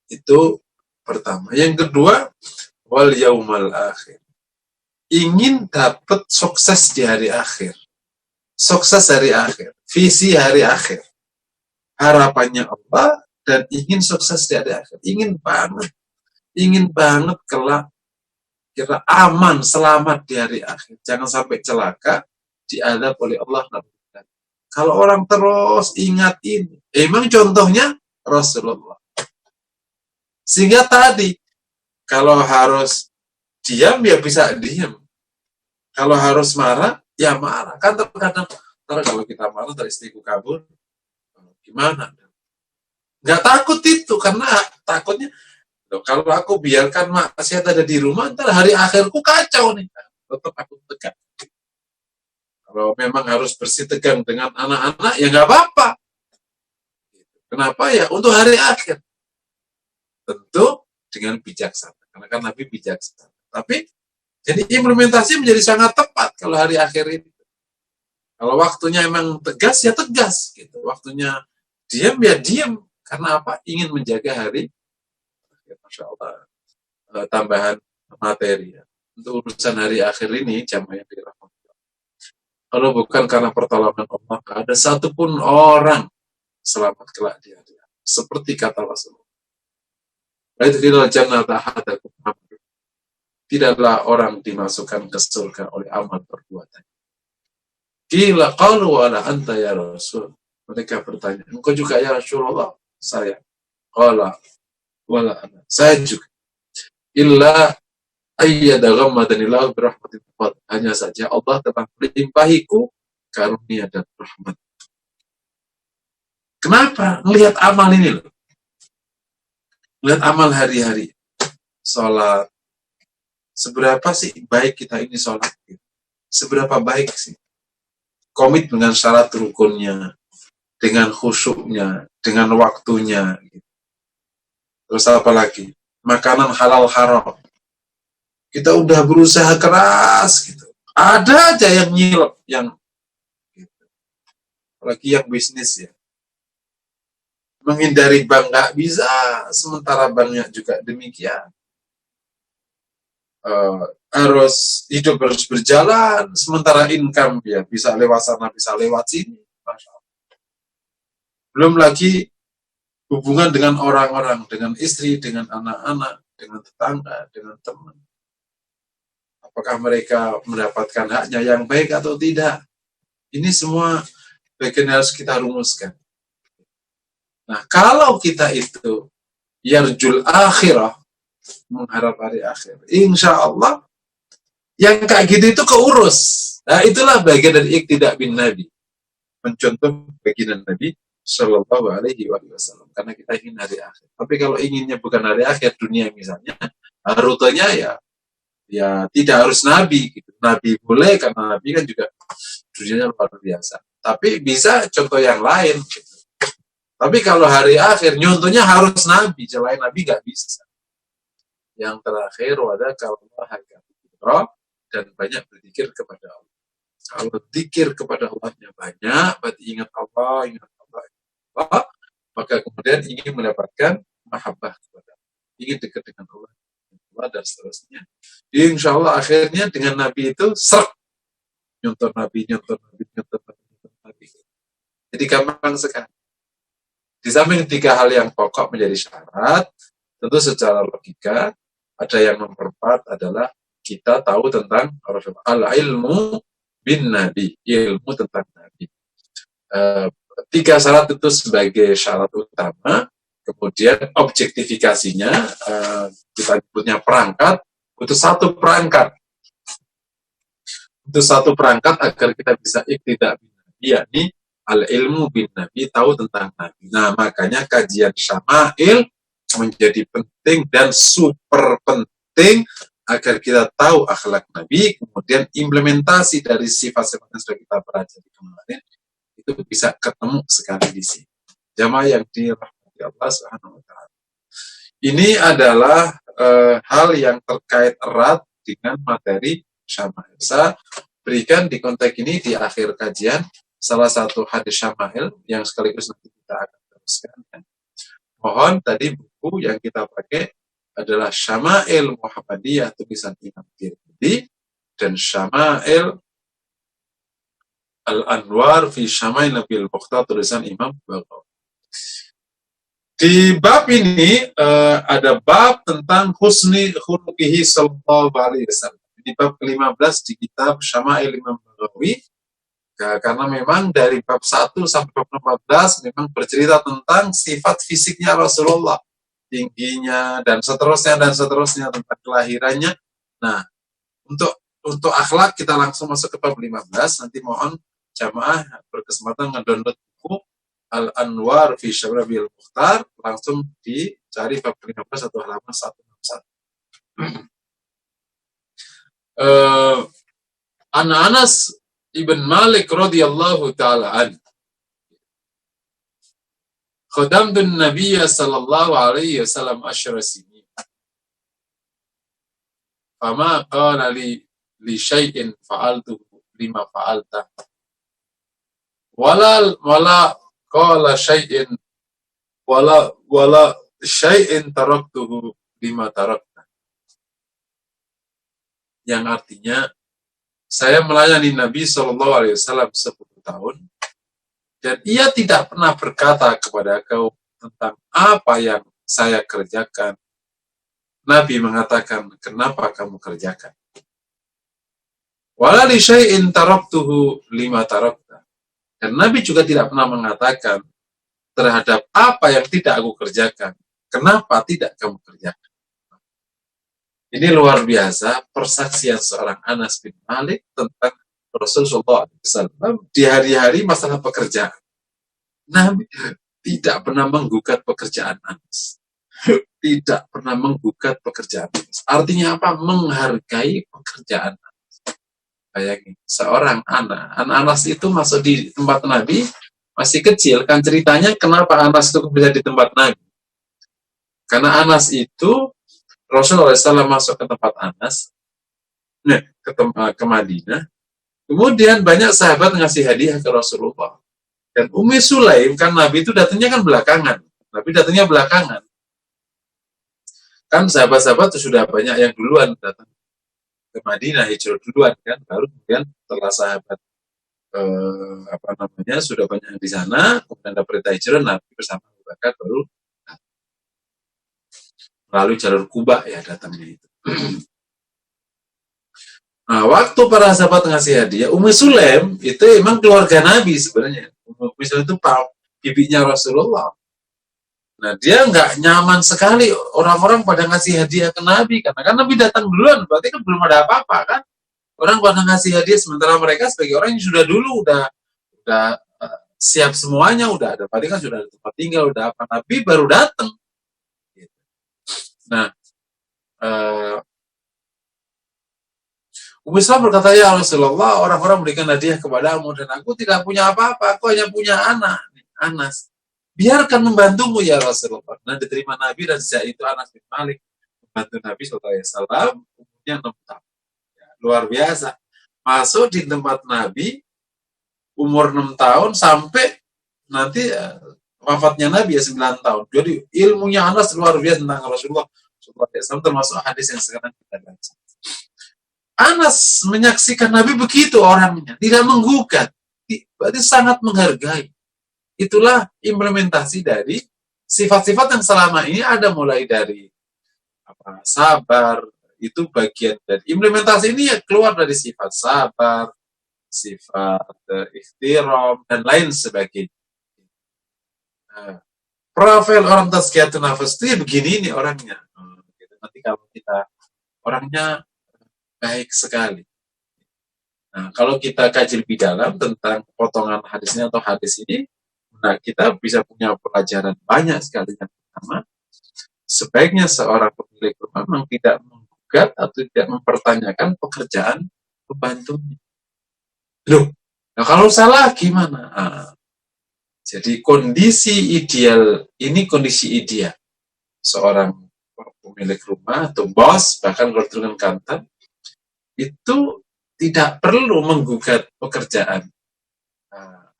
Itu pertama. Yang kedua, wal yaumal akhir. Ingin dapat sukses di hari akhir. Sukses hari akhir. Visi hari akhir. Harapannya Allah dan ingin sukses di hari akhir. Ingin banget kelak kira aman, selamat di hari akhir. Jangan sampai celaka, diadab oleh Allah. Kalau orang terus ingat ini, emang contohnya Rasulullah. Sehingga tadi, kalau harus diam, ya bisa diam. Kalau harus marah, ya marah. Kan terkadang, kalau kita marah, dari istriku kabur, gimana? Nggak takut itu, karena takutnya, kalau aku biarkan maksiat ada di rumah, ntar hari akhirku kacau nih. Tetap aku tegang. Kalau memang harus bersih tegang dengan anak-anak, ya nggak apa-apa. Kenapa ya? Untuk hari akhir. Tentu dengan bijaksana. Karena kan Nabi bijaksana. Tapi, jadi implementasi menjadi sangat tepat kalau hari akhir ini. Kalau waktunya emang tegas, ya tegas. Gitu. Waktunya diam, ya diam. Karena apa? Ingin menjaga hari. Masya Allah. Tambahan materi. Ya. Untuk urusan hari akhir ini, jamaah yang dirahmati. Kalau bukan karena pertolongan Allah, ada satupun orang selamat kelak di hari akhir. Seperti kata Rasulullah. Tidaklah orang dimasukkan ke surga oleh amal perbuatan. Qila qalu wala anta ya Rasul. Mereka bertanya, engkau juga ya Rasulullah? Saya. Qala wala ana. Saya juga. Illa ayyada ghammadanillahu birahmatin. Hanya saja Allah telah melimpahiku karunia dan rahmat. Kenapa? Melihat amal ini loh. Melihat amal hari-hari. Sholat. Seberapa sih baik kita ini sholat? Seberapa baik sih? Komit dengan syarat rukunnya, dengan khusyuknya, dengan waktunya. Terus apa lagi? Makanan halal haram. Kita udah berusaha keras gitu. Ada aja yang nyilep, yang gitu. Apalagi yang bisnis ya. Menghindari bank nggak bisa, sementara banknya juga demikian. Harus hidup harus berjalan, sementara income ya bisa lewat sana, bisa lewat sini. Masya Allah. Belum lagi hubungan dengan orang-orang, dengan istri, dengan anak-anak, dengan tetangga, dengan teman. Apakah mereka mendapatkan haknya yang baik atau tidak? Ini semua bagian harus kita rumuskan. Nah, kalau kita itu yarjul akhirah, mengharap hari akhir, insya Allah yang kayak gitu itu keurus. Nah, itulah bagian dari iktidak bin Nabi, mencontoh baginda Nabi Shallallahu Alaihi Wasallam, karena kita ingin hari akhir. Tapi kalau inginnya bukan hari akhir, dunia misalnya, rutenya ya tidak harus Nabi. Gitu. Nabi boleh, karena Nabi kan juga dunianya luar biasa. Tapi bisa contoh yang lain. Gitu. Tapi kalau hari akhir, nyontohnya harus Nabi, selain Nabi nggak bisa. Yang terakhir, wadah kalau hakam dan banyak berzikir kepada Allah. Kalau zikir kepada Allahnya banyak, berarti ingat Allah, maka kemudian ingin mendapatkan mahabbah kepada Allah, ingin dekat dengan Allah dan seterusnya. Insya Allah akhirnya dengan Nabi itu nyontoh Nabi. Jadi gampang sekali. Di samping 3 hal yang pokok menjadi syarat, tentu secara logika ada yang nomor 4 adalah kita tahu tentang al-ilmu bin Nabi, ilmu tentang Nabi. 3 syarat itu sebagai syarat utama. Kemudian objektifikasinya kita sebutnya perangkat. Untuk satu perangkat agar kita bisa iktidak bin Nabi, yakni al-ilmu bin Nabi, tahu tentang Nabi. Nah, makanya kajian syama'il menjadi penting dan super penting agar kita tahu akhlak Nabi, kemudian implementasi dari sifat-sifat yang sudah kita pelajari kemarin itu bisa ketemu sekali di sini. Jamaah yang dirahmati Allah Subhanahu wa taala. Ini adalah hal yang terkait erat dengan materi syama'il. Saya berikan di konteks ini di akhir kajian salah satu hadis syama'il yang sekaligus nanti kita akan teruskan. Mohon tadi buku yang kita pakai adalah Syama'il Muhammadiyah tulisan Imam Tirmidzi dan Syama'il Al-Anwar fi Syama'il Nabil Mukhtar tulisan Imam Baghawi. Di bab ini ada bab tentang husni khuluqihi sallallahu alaihi wasallam. Di bab ke-15 di kitab Syama'il Imam Baghawi. Karena memang dari bab 1 sampai bab 14 memang bercerita tentang sifat fisiknya Rasulullah, tingginya dan seterusnya tentang kelahirannya. Nah, untuk akhlak kita langsung masuk ke bab 15. Nanti mohon jamaah berkesempatan ngedownload buku Al-Anwar fi Syama'il Mukhtar, langsung dicari bab 15 atau halaman 161. Anas Ibn Malik radhiyallahu ta'ala an. Khadamtun Nabiyya sallallahu alaihi wasallam 10 sinin. Fama qala li syai'in fa'altuhu lima fa'alta. Wala qala syai'in wala syai'in taraktuhu lima tarakta. Yang artinya, saya melayani Nabi SAW 10 tahun, dan ia tidak pernah berkata kepada kau tentang apa yang saya kerjakan. Nabi mengatakan, kenapa kamu kerjakan? Wala li syai'in taraktuhu lima tarakta. Dan Nabi juga tidak pernah mengatakan terhadap apa yang tidak aku kerjakan, kenapa tidak kamu kerjakan? Ini luar biasa persaksian seorang Anas bin Malik tentang Rasulullah SAW di hari-hari masalah pekerjaan. Nabi tidak pernah menggugat pekerjaan Anas. Tidak pernah menggugat pekerjaan Anas. Artinya apa? Menghargai pekerjaan Anas. Bayangin, seorang Anas itu masuk di tempat Nabi, masih kecil, kan ceritanya kenapa Anas itu bisa di tempat Nabi. Karena Anas itu Rasulullah SAW masuk ke tempat Anas, ke Madinah. Kemudian banyak sahabat ngasih hadiah ke Rasulullah. Dan Ummi Sulaim, kan Nabi itu datangnya kan belakangan. Nabi datangnya belakangan. Kan sahabat-sahabat itu sudah banyak yang duluan datang ke Madinah, hijrah duluan kan. Baru kemudian setelah sahabat sudah banyak di sana, kemudian ada perintah hijrah, Nabi bersama Abu Bakar baru melalui jalur Kuba ya datangnya itu. Nah, waktu para sahabat ngasih hadiah, Ummu Sulaim itu emang keluarga Nabi sebenarnya. Ummu Sulaim itu bibinya Rasulullah. Nah, dia nggak nyaman sekali orang-orang pada ngasih hadiah ke Nabi, karena kan Nabi datang duluan, berarti kan belum ada apa-apa kan. Orang pada ngasih hadiah, sementara mereka sebagai orang yang sudah dulu, udah siap semuanya, udah ada, berarti kan sudah ada tempat tinggal, udah apa, Nabi baru datang. Nah, Ummu Salamah berkata, ya Rasulullah, orang-orang berikan hadiah kepadamu, dan aku tidak punya apa-apa, aku hanya punya anak, Anas. Biarkan membantumu ya Rasulullah. Nah, diterima Nabi, dan sejak itu Anas bin Malik membantu Nabi SAW, umurnya 6 tahun. Ya, luar biasa. Masuk di tempat Nabi, umur 6 tahun, sampai nanti wafatnya Nabi ya 9 tahun. Jadi ilmunya Anas luar biasa tentang Rasulullah SAW, termasuk hadis yang sekarang kita baca. Anas menyaksikan Nabi begitu orangnya, tidak menggugat, berarti sangat menghargai. Itulah implementasi dari sifat-sifat yang selama ini ada, mulai dari sabar, itu bagian dari implementasi ini ya, keluar dari sifat sabar, sifat ikhtiram, dan lain sebagainya. Profil orang tazkiyatun nafas itu ya begini nih orangnya. Nanti kalau kita orangnya baik sekali. Nah, kalau kita kaji lebih dalam tentang potongan hadisnya atau hadis ini, nah kita bisa punya pelajaran banyak sekali. Yang pertama, sebaiknya seorang pemilik rumah memang tidak menggugat atau tidak mempertanyakan pekerjaan pembantunya. Loh, nah kalau salah gimana? Jadi kondisi ideal, ini kondisi ideal seorang pemilik rumah atau bos, bahkan kalau turun kantor, itu tidak perlu menggugat pekerjaan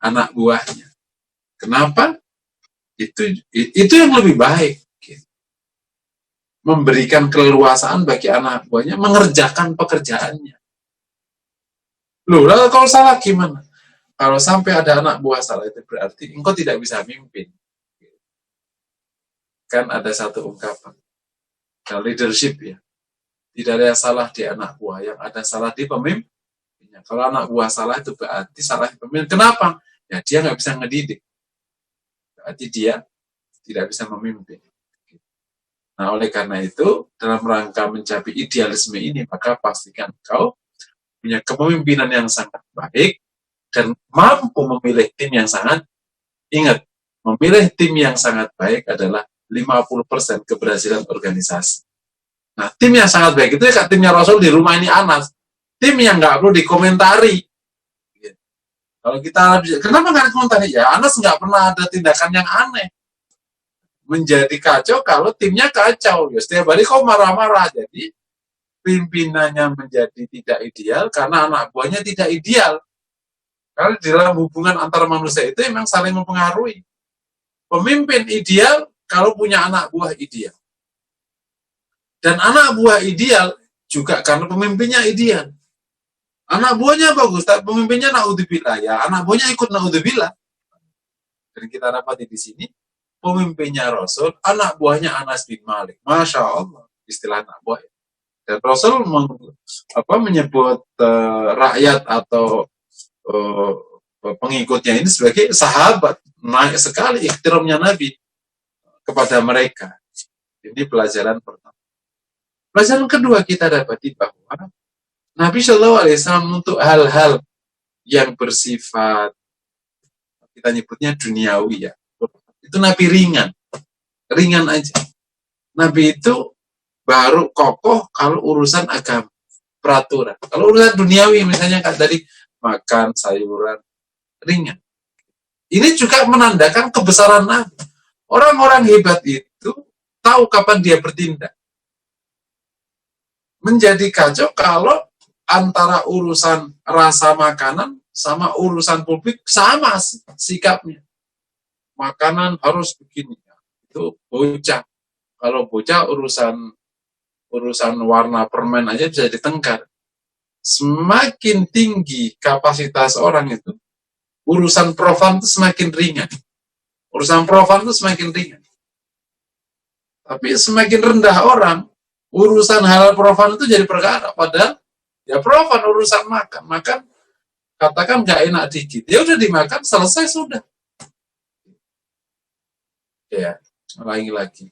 anak buahnya. Kenapa? Itu yang lebih baik. Memberikan keleluasaan bagi anak buahnya mengerjakan pekerjaannya. Loh, lalu kalau salah gimana? Kalau sampai ada anak buah salah, itu berarti engkau tidak bisa mimpin. Kan ada satu ungkapan, kalau leadership ya, tidak ada yang salah di anak buah, yang ada salah di pemimpinnya. Kalau anak buah salah, itu berarti salah di pemimpin. Kenapa? Ya dia nggak bisa ngedidik. Berarti dia tidak bisa memimpin. Nah, oleh karena itu, dalam rangka mencapai idealisme ini, maka pastikan kau punya kepemimpinan yang sangat baik, dan mampu memilih tim yang sangat, ingat, memilih tim yang sangat baik adalah 50% keberhasilan organisasi. Nah, tim yang sangat baik itu ya timnya Rasul di rumah ini Anas. Tim yang nggak perlu dikomentari. Kalau kita, kenapa nggak dikomentari? Ya, Anas nggak pernah ada tindakan yang aneh. Menjadi kacau kalau timnya kacau. Ya, setiap hari kau marah-marah. Jadi, pimpinannya menjadi tidak ideal karena anak buahnya tidak ideal. Karena di dalam hubungan antar manusia itu memang saling mempengaruhi. Pemimpin ideal kalau punya anak buah ideal. Dan anak buah ideal juga karena pemimpinnya ideal. Anak buahnya bagus, tapi pemimpinnya naudzubillah. Ya, anak buahnya ikut naudzubillah. Dan kita dapati di sini, pemimpinnya Rasul, anak buahnya Anas bin Malik. Masya Allah, istilah anak buah. Dan Rasul menyebut rakyat atau pengikutnya ini sebagai sahabat. Naik sekali ikhtiramnya Nabi kepada mereka. Ini pelajaran pertama. Pelajaran kedua, kita dapati bahwa Nabi SAW untuk hal-hal yang bersifat, kita nyebutnya duniawi ya, itu Nabi ringan aja. Nabi itu baru kokoh kalau urusan agama, peraturan. Kalau urusan duniawi misalnya kan tadi makan sayuran, ringan. Ini juga menandakan kebesaran Nabi. Orang-orang hebat itu tahu kapan dia bertindak. Menjadi kacau kalau antara urusan rasa makanan sama urusan publik sama sikapnya. Makanan harus begini. Itu bocah. Kalau bocah urusan warna permen aja bisa ditengkar. semakin tinggi kapasitas orang itu, urusan profan itu semakin ringan. Urusan profan itu semakin ringan. Tapi semakin rendah orang, urusan halal profan itu jadi perkara. Padahal ya profan urusan makan. Makan katakan gak enak dikit, ya udah dimakan, selesai sudah. Ya, lagi-lagi.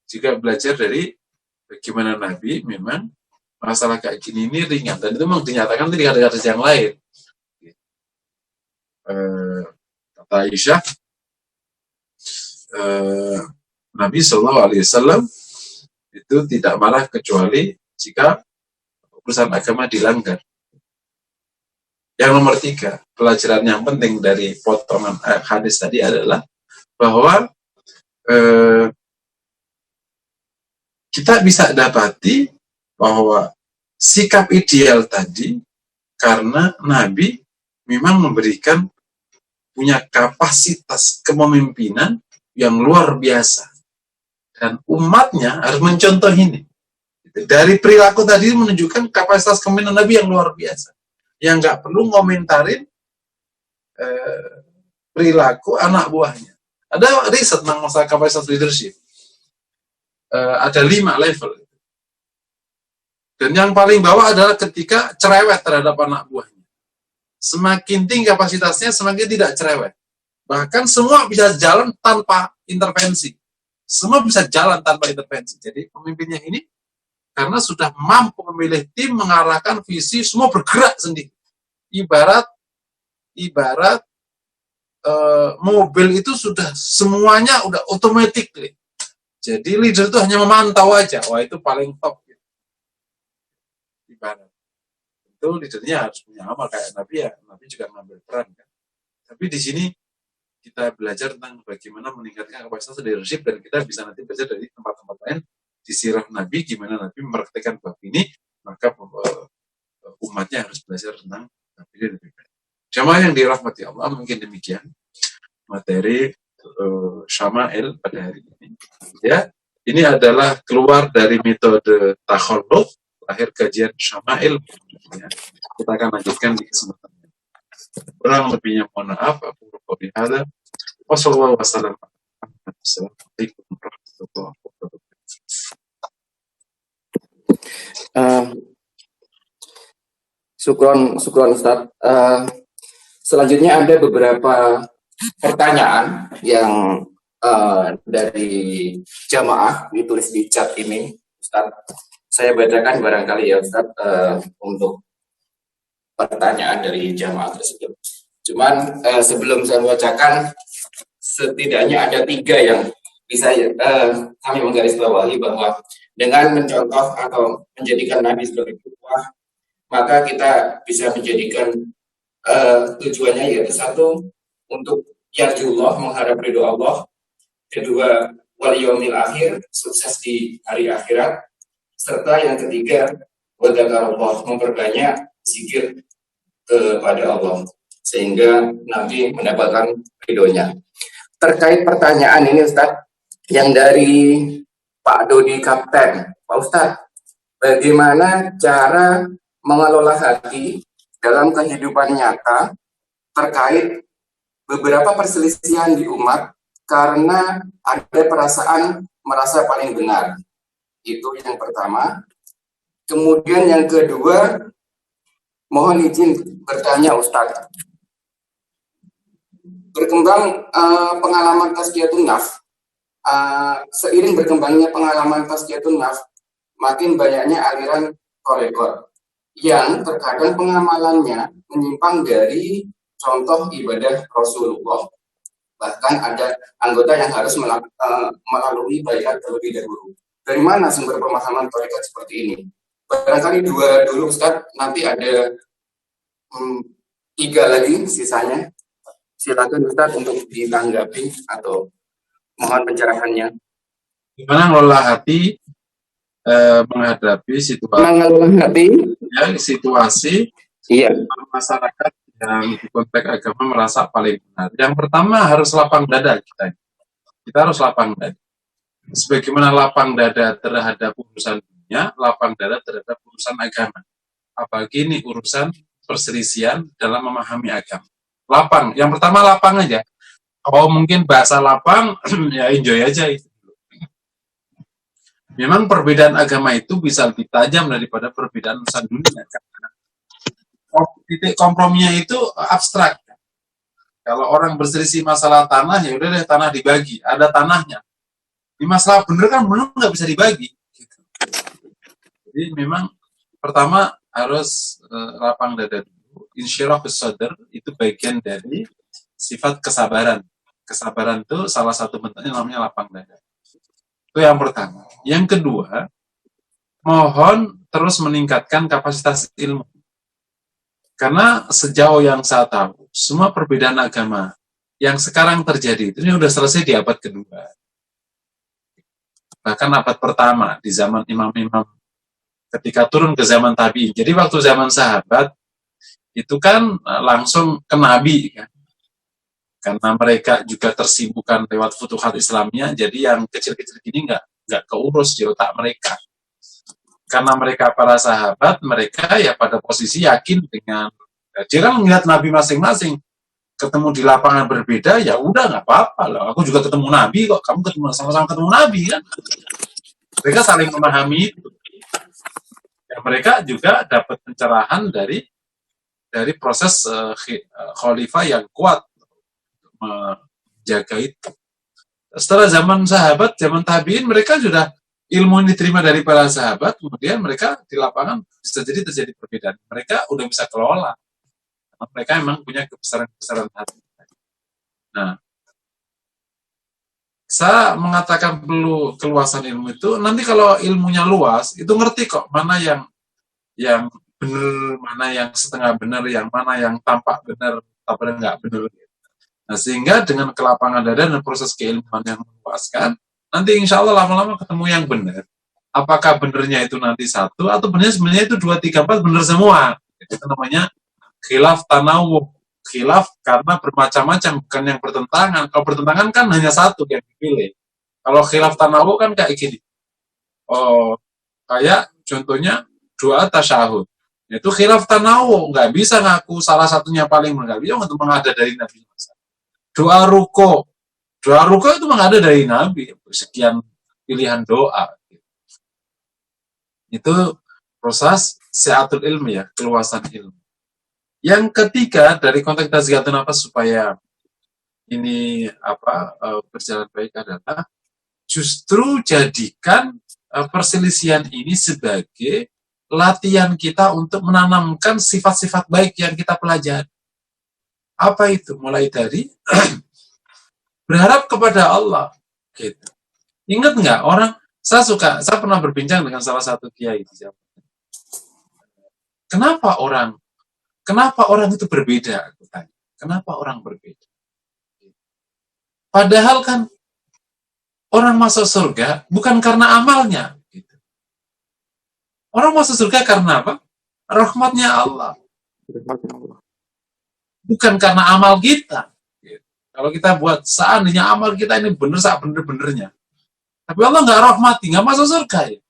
Jika belajar dari bagaimana Nabi, memang masalah kayak gini ini ringan. Dan itu memang dinyatakan di hadis yang lain. Kata Aisyah, Nabi SAW itu tidak marah kecuali jika urusan agama dilanggar. Yang nomor 3, pelajaran yang penting dari potongan hadis tadi adalah bahwa kita bisa dapati bahwa sikap ideal tadi karena Nabi memang memberikan punya kapasitas kepemimpinan yang luar biasa. Dan umatnya harus mencontoh ini. Dari perilaku tadi menunjukkan kapasitas kepemimpinan Nabi yang luar biasa. Yang nggak perlu ngomentarin perilaku anak buahnya. Ada riset tentang masalah kapasitas leadership. Ada 5 level. Dan yang paling bawah adalah ketika cerewet terhadap anak buahnya. Semakin tinggi kapasitasnya, semakin tidak cerewet. Bahkan semua bisa jalan tanpa intervensi. Semua bisa jalan tanpa intervensi. Jadi pemimpinnya ini karena sudah mampu memilih tim, mengarahkan visi, semua bergerak sendiri. Ibarat mobil itu sudah semuanya udah otomatis. Jadi leader itu hanya memantau aja. Wah, itu paling top. Ibarat. Itu leadernya harus punya amal kayak Nabi ya. Nabi juga mengambil peran kan. Tapi di sini kita belajar tentang bagaimana meningkatkan kapasitas leadership dan kita bisa nanti belajar dari tempat-tempat lain di sirah Nabi gimana Nabi mempraktikkan bab ini, maka umatnya harus belajar tentang Nabi lebih baik. Jamaah yang dirahmati Allah, mungkin demikian materi Syama'il pada hari ini. Ya, ini adalah keluar dari metode takhalluq, akhir kajian Syama'il. Ya, kita akan lanjutkan di kesempatan ini. Kurang lebihnya mohon maaf. Aku berkata hadza. Wassallallahu wasallam. Assalamualaikum warahmatullahi wabarakatuh. Syukron Ustaz. Selanjutnya ada beberapa pertanyaan yang dari jamaah ditulis di chat ini, Ustaz. Saya bacakan barangkali ya Ustaz untuk pertanyaan dari jamaah tersebut. Cuman sebelum saya bacakan, setidaknya ada 3 yang bisa kami menggarisbawahi bahwa dengan mencontoh atau menjadikan Nabi sebagai qudwah, maka kita bisa menjadikan tujuannya yaitu 1, untuk yarjullah, mengharap ridho Allah, 2, wal yaumil akhir, sukses di hari akhirat, serta yang 3, wa dzakarullah, memperbanyak zikir kepada Allah sehingga nanti mendapatkan ridhonya. Terkait pertanyaan ini Ustaz, yang dari Pak Dodi Kapten, Pak Ustaz, bagaimana cara mengelola hati dalam kehidupan nyata terkait beberapa perselisihan di umat karena ada perasaan merasa paling benar? Itu yang pertama. Kemudian yang kedua, mohon izin bertanya Ustaz. Berkembang pengalaman tazkiyatun nafs, seiring berkembangnya pengalaman tazkiyatun nafs, makin banyaknya aliran korekor yang terkadang pengamalannya menyimpang dari contoh ibadah Rasulullah. Bahkan ada anggota yang harus melalui baiat terlebih dahulu. Dari mana sumber pemahaman tarekat seperti ini? Barangkali 2 dulu Ustaz, nanti ada 3 lagi sisanya. Silakan Ustaz untuk ditanggapi atau mohon pencerahannya. Gimana ngelola hati menghadapi situasi masyarakat yang di konteks agama merasa paling benar. Yang pertama harus lapang dada kita. Kita harus lapang dada. Sebagaimana lapang dada terhadap urusan dunia, lapang dada terhadap urusan agama. apalagi ini urusan perselisihan dalam memahami agama. Lapang, yang pertama lapang aja. Kalau mungkin bahasa lapang, ya enjoy aja itu. Memang perbedaan agama itu bisa lebih tajam daripada perbedaan urusan dunia. Titik komprominya itu abstrak. Kalau orang berselisih masalah tanah, ya udah deh tanah dibagi, ada tanahnya. Di masalah bener kan bener nggak bisa dibagi. Gitu. Jadi memang pertama harus lapang dada dulu. Insyirah sadar itu bagian dari sifat kesabaran. Kesabaran itu salah satu bentuknya namanya lapang dada. Itu yang pertama. Yang kedua, mohon terus meningkatkan kapasitas ilmu. Karena sejauh yang saya tahu, semua perbedaan agama yang sekarang terjadi itu ini udah selesai di abad kedua. Bahkan abad pertama, di zaman imam-imam, ketika turun ke zaman tabi'in. Jadi waktu zaman sahabat, itu kan langsung ke Nabi. Kan? Karena mereka juga tersibukkan lewat futuhat Islamnya, jadi yang kecil-kecil gini nggak keurus di otak mereka. Karena mereka para sahabat, mereka ya pada posisi yakin dengan dia kan melihat Nabi masing-masing ketemu di lapangan berbeda, ya udah nggak apa-apa lah. Aku juga ketemu Nabi kok, kamu ketemu sama-sama ketemu Nabi kan. Mereka saling memahami itu. Ya, mereka juga dapat pencerahan dari proses khalifah yang kuat untuk menjaga itu. Setelah zaman sahabat, zaman tabi'in, mereka sudah ilmu yang diterima dari para sahabat, kemudian mereka di lapangan bisa jadi terjadi perbedaan. Mereka udah bisa kelola. Karena mereka memang punya kebesaran-kebesaran hati. Nah, saya mengatakan perlu keluasan ilmu itu, nanti kalau ilmunya luas, itu ngerti kok mana yang benar, mana yang setengah benar, yang mana yang tampak benar, tapi nggak benar. Nah, sehingga dengan kelapangan dada dan proses keilmuan yang memuaskan, nanti insya Allah lama-lama ketemu yang benar. Apakah benernya itu nanti satu, atau benernya sebenarnya itu 2, 3, 4 benar semua. Itu namanya khilaf tanawuh. Khilaf karena bermacam-macam, bukan yang bertentangan. Kalau bertentangan kan hanya satu yang dipilih. Kalau khilaf tanawuh kan kayak gini. Oh, kayak contohnya doa tasyahud. Itu khilaf tanawuh. Nggak bisa ngaku salah satunya paling benar. Nggak bisa untuk mengada dari Nabi Muhammad. Doa ruko itu memang ada dari Nabi, sekian pilihan doa. Itu proses si'atul ilmi ya, keluasan ilmu. Yang ketiga dari konteks tazkiyatun nafas supaya ini berjalan baik adalah justru jadikan perselisihan ini sebagai latihan kita untuk menanamkan sifat-sifat baik yang kita pelajari. Apa itu? Mulai dari berharap kepada Allah. Gitu. Ingat nggak orang? Saya pernah berbincang dengan salah satu kiai. Kenapa orang itu berbeda? Aku tanya. Kenapa orang berbeda? Padahal kan orang masuk surga bukan karena amalnya. Gitu. Orang masuk surga karena apa? Rahmatnya Allah. Bukan karena amal kita. Gitu. Kalau kita buat seandainya amal kita ini benar bener-benernya. Tapi Allah nggak rahmati, nggak masuk surga ya.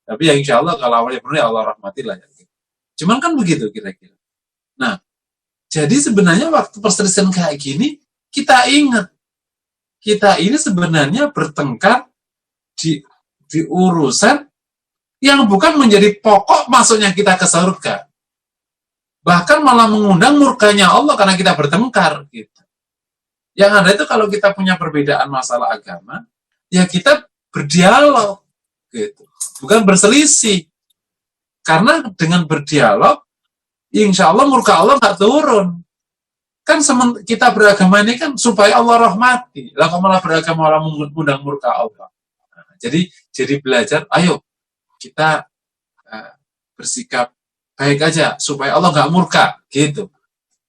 Tapi ya insya Allah kalau awalnya benar ya Allah rahmatilah ya. Cuman kan begitu kira-kira. Nah, jadi sebenarnya waktu perselisihan kayak gini, kita ingat. Kita ini sebenarnya bertengkar di urusan yang bukan menjadi pokok masuknya kita ke surga. Bahkan malah mengundang murkanya Allah karena kita bertengkar. Gitu. Yang ada itu kalau kita punya perbedaan masalah agama, ya kita berdialog. Gitu. Bukan berselisih. Karena dengan berdialog, insya Allah murka Allah nggak turun. Kan kita beragama ini kan supaya Allah rahmati. Lah kalau malah beragama malah mengundang murka Allah. Nah, jadi belajar, ayo kita bersikap baik aja supaya Allah nggak murka, gitu.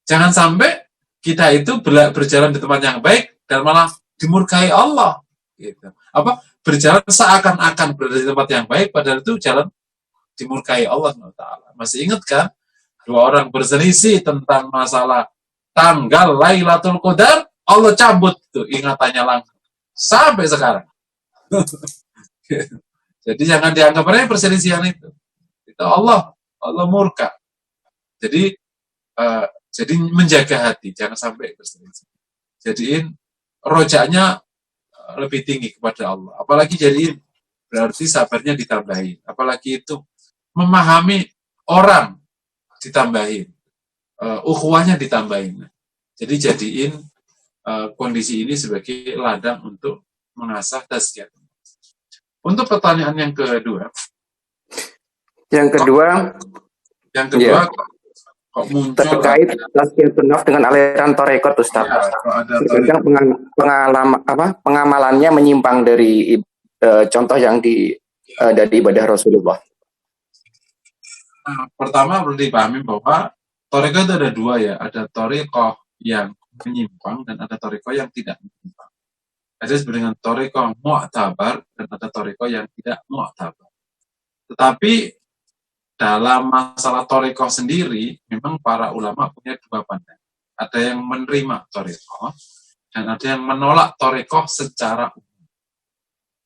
Jangan sampai kita itu berjalan di tempat yang baik dan malah dimurkai Allah, gitu. Berjalan seakan-akan berada di tempat yang baik, padahal itu jalan dimurkai Allah Taala. Masih ingat kan? 2 orang berselisih tentang masalah tanggal Lailatul Qadar, Allah cabut tuh ingatannya langsung sampai sekarang. Jadi jangan dianggap remeh perselisihan itu. Itu Allah murka. Jadi menjaga hati, jangan sampai berselisih. Jadiin rojaknya lebih tinggi kepada Allah. Apalagi jadiin berarti sabarnya ditambahin. Apalagi itu memahami orang ditambahin, ukhuwahnya ditambahin. Jadi jadiin kondisi ini sebagai ladang untuk mengasah tazkiyah. Untuk pertanyaan yang kedua. Yang kedua, ya, kok muncul terkait tazkiyatun nafs dengan aliran tarekat, Ustaz. Ya, Terkadang pengamalannya menyimpang dari contoh yang dari ibadah Rasulullah. Nah, pertama perlu dipahami bahwa tarekat itu ada dua ya, ada tarekat yang menyimpang dan ada tarekat yang tidak menyimpang. Ada dengan tarekat mu'tabar dan ada tarekat yang tidak mu'tabar. Tetapi dalam masalah tarekat sendiri, memang para ulama punya dua pandangan. Ada yang menerima tarekat dan ada yang menolak tarekat secara umum.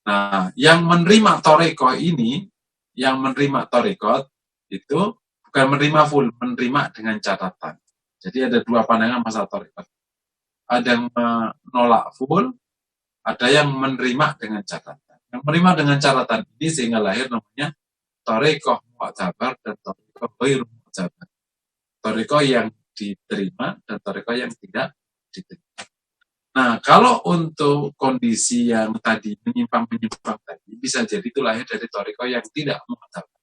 Nah, yang menerima tarekat ini, yang menerima tarekat itu bukan menerima full, menerima dengan catatan. Jadi ada dua pandangan masalah tarekat. Ada yang menolak full, ada yang menerima dengan catatan. Yang menerima dengan catatan ini sehingga lahir namanya tarekat mu'tabar dan tarekat ghairu mu'tabar. Tarekat yang diterima dan tarekat yang tidak diterima. Nah, kalau untuk kondisi yang tadi menyimpang tadi, bisa jadi itu lahir dari tarekat yang tidak mu'tabar.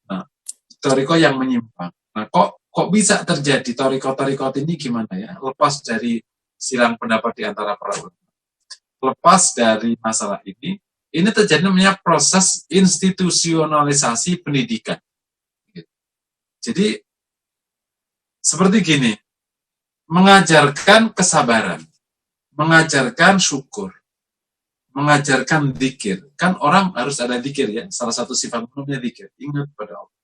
Nah, tarekat yang menyimpang. Nah, kok bisa terjadi tarekat ini gimana ya? Lepas dari silang pendapat di antara para ulama. Lepas dari masalah ini terjadi namanya proses institusionalisasi pendidikan. Jadi, seperti gini, mengajarkan kesabaran, mengajarkan syukur, mengajarkan dzikir. Kan orang harus ada dzikir ya, salah satu sifat umumnya dzikir, ingat pada Allah.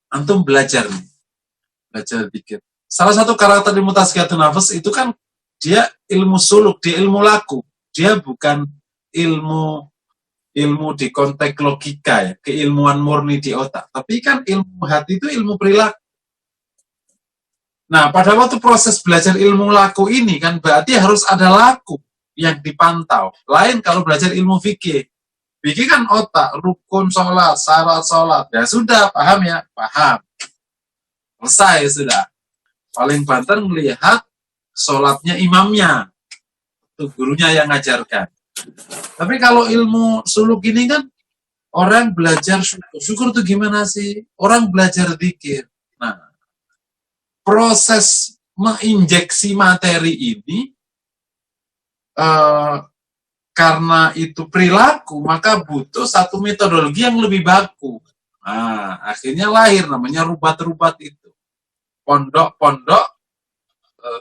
Antum belajar dzikir. Salah satu karakter ilmu tazkiyatun nafs itu kan dia ilmu suluk, dia ilmu laku. Dia bukan ilmu di konteks logika ya, keilmuan murni di otak. Tapi kan ilmu hati itu ilmu perilaku. Nah, pada waktu proses belajar ilmu laku ini kan berarti harus ada laku yang dipantau. Lain kalau belajar ilmu fikih. Fikih kan otak, rukun sholat, syarat sholat. Ya sudah, paham ya? Paham. Selesai sudah. Paling banter melihat sholatnya imamnya. Itu gurunya yang ngajarkan. Tapi kalau ilmu suluk ini kan orang belajar syukur. Syukur itu gimana sih? Orang belajar dzikir. Nah, proses menginjeksi materi ini karena itu perilaku, maka butuh satu metodologi yang lebih baku. Nah, akhirnya lahir namanya rubat-rubat itu. Pondok-pondok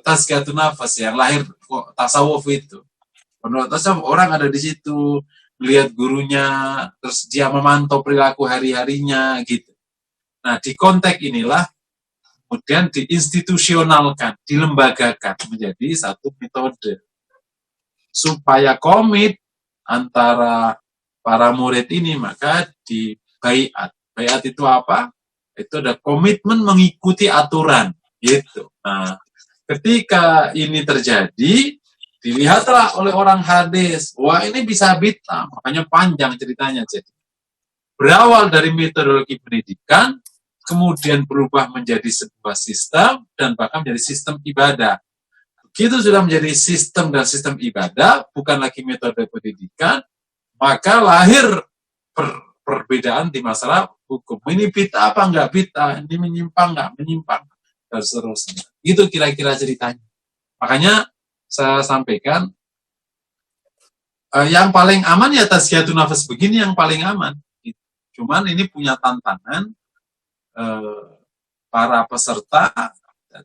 tazkiyatun nafs yang lahir tasawuf itu. Pondok tasawuf orang ada di situ, lihat gurunya, terus dia memantau perilaku hari-harinya gitu. Nah, di konteks inilah kemudian diinstitusionalkan, dilembagakan menjadi satu metode. Supaya komit antara para murid ini, maka di baiat. Baiat itu apa? Itu ada komitmen mengikuti aturan. Gitu. Nah, ketika ini terjadi, dilihatlah oleh orang hadis, wah ini bisa bid'ah, makanya panjang ceritanya. Jadi berawal dari metodologi pendidikan, kemudian berubah menjadi sebuah sistem dan bahkan menjadi sistem ibadah. Begitu sudah menjadi sistem dan sistem ibadah, bukan lagi metode pendidikan, maka lahir perbedaan di masalah hukum. Ini bid'ah apa enggak bid'ah, ini menyimpang enggak menyimpang, dan seterusnya. Itu kira-kira ceritanya. Makanya saya sampaikan, yang paling aman ya tazkiyatun nafs begini yang paling aman. Cuman ini punya tantangan, para peserta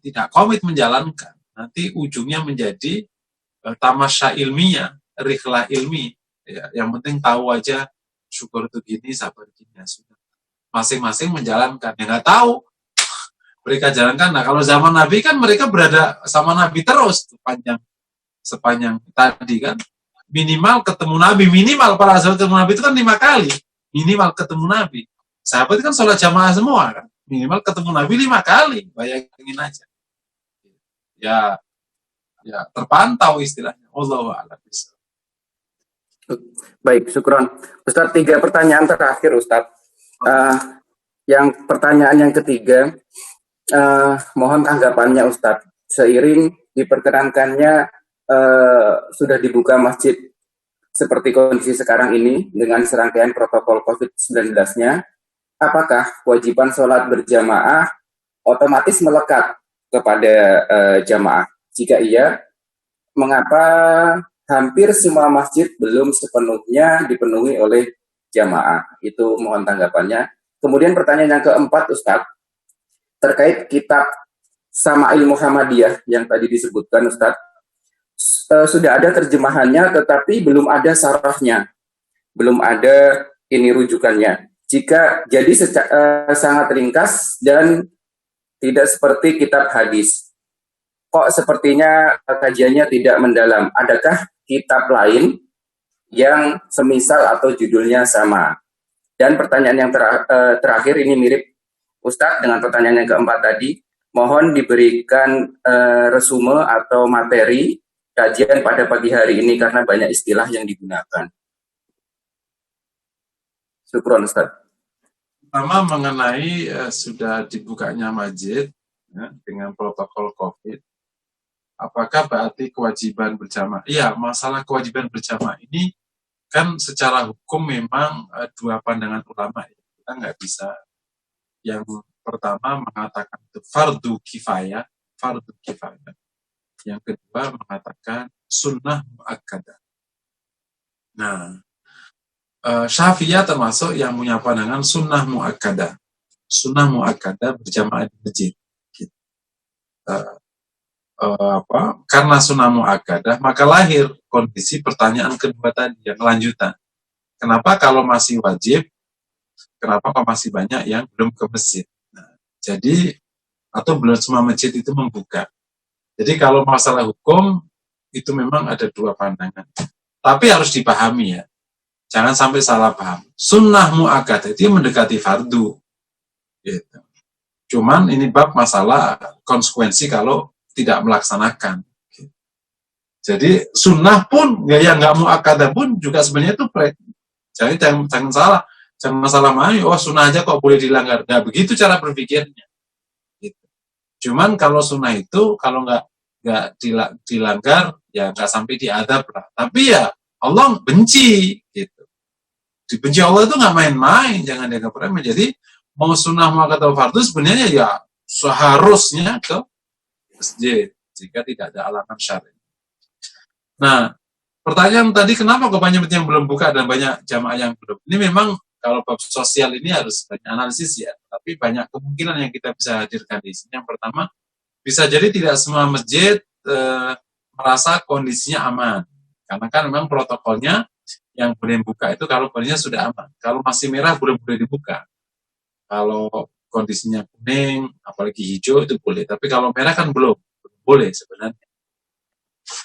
tidak komit menjalankan. Nanti ujungnya menjadi tamasya ilmiah, rihlah ilmi. Ya, yang penting tahu aja syukur itu gini, sabar gini, ya sudah. Masing-masing menjalankan. Ya nggak tahu, mereka jalankan. Nah kalau zaman Nabi kan mereka berada sama Nabi terus sepanjang tadi kan. Minimal ketemu Nabi, minimal para sahabat ketemu Nabi itu kan 5 kali. Minimal ketemu Nabi. Sahabat kan sholat jamaah semua kan. Minimal ketemu Nabi 5 kali, bayangin aja. Ya, ya terpantau istilahnya. Wallahu a'lam bishawab. Baik, syukron. Ustadz, 3 pertanyaan terakhir, Ustadz. Yang pertanyaan yang ketiga, mohon tanggapannya Ustadz. Seiring diperkenankannya sudah dibuka masjid seperti kondisi sekarang ini dengan serangkaian protokol COVID-19-nya, apakah kewajiban sholat berjamaah otomatis melekat kepada jamaah? Jika iya, mengapa hampir semua masjid belum sepenuhnya dipenuhi oleh jamaah? Itu mohon tanggapannya. Kemudian pertanyaan yang keempat, Ustadz, terkait kitab Sama'il Muhammadiyah yang tadi disebutkan, Ustadz, sudah ada terjemahannya tetapi belum ada sarahnya, belum ada ini rujukannya. Jika jadi sangat ringkas dan tidak seperti kitab hadis. Kok sepertinya kajiannya tidak mendalam? Adakah kitab lain yang semisal atau judulnya sama? Dan pertanyaan yang terakhir ini mirip Ustadz dengan pertanyaan yang keempat tadi. Mohon diberikan resume atau materi kajian pada pagi hari ini karena banyak istilah yang digunakan. Syukron, Ustadz. Pertama mengenai sudah dibukanya masjid ya, dengan protokol COVID. Apakah berarti kewajiban berjamaah? Iya, masalah kewajiban berjamaah ini kan secara hukum memang dua pandangan ulama. Ya. Kita nggak bisa. Yang pertama mengatakan itu fardu kifayah. Yang kedua mengatakan sunnah muakkadah. Nah, Syafi'iyah termasuk yang punya pandangan sunnah muakkadah. Sunnah muakkadah berjamaah di masjid. Gitu. Karena sunnah muakkadah maka lahir kondisi pertanyaan kedua tadi yang lanjutan. Kenapa kalau masih wajib? Kenapa kok masih banyak yang belum ke masjid? Nah, jadi atau belum semua masjid itu membuka. Jadi kalau masalah hukum itu memang ada dua pandangan. Tapi harus dipahami ya. Jangan sampai salah paham. Sunnah muakkadah itu mendekati fardu. Gitu. Cuman ini bab masalah konsekuensi kalau tidak melaksanakan. Jadi sunnah pun yang nggak muakkadah pun juga sebenarnya itu jadi jangan salah. Jangan masalah sunnah aja kok boleh dilanggar. Nah, begitu cara berpikirnya. Gitu. Cuman kalau sunnah itu kalau nggak dilanggar ya nggak sampai diadab lah. Tapi ya Allah benci gitu. Dibenci Allah itu nggak main-main, jangan dianggap remeh. Jadi mau sunnah mau kata fardu sebenarnya ya seharusnya ke masjid jika tidak ada alasan syar'i. Nah, pertanyaan tadi kenapa kok banyak yang belum buka dan banyak jamaah yang belum? Ini memang kalau bab sosial ini harus banyak analisis ya, tapi banyak kemungkinan yang kita bisa hadirkan di sini. Yang pertama, bisa jadi tidak semua masjid merasa kondisinya aman. Karena kan memang protokolnya yang boleh buka itu kalau kondisinya sudah aman. Kalau masih merah belum boleh dibuka. Kalau kondisinya kuning, apalagi hijau itu boleh. Tapi kalau merah kan belum boleh sebenarnya.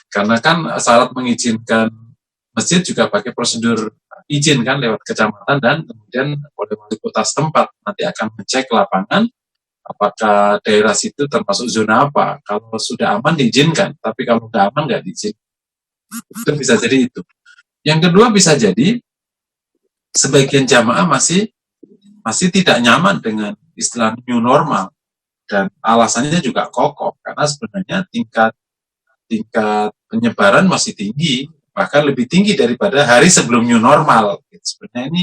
Karena kan syarat mengizinkan masjid juga pakai prosedur izin kan lewat kecamatan dan kemudian oleh wali kota setempat nanti akan mengecek lapangan apakah daerah situ termasuk zona apa. Kalau sudah aman diizinkan, tapi kalau nggak aman nggak diizinkan. Itu bisa jadi itu. Yang kedua bisa jadi sebagian jamaah masih tidak nyaman dengan istilah new normal dan alasannya juga kokoh karena sebenarnya tingkat penyebaran masih tinggi, bahkan lebih tinggi daripada hari sebelum new normal. Sebenarnya ini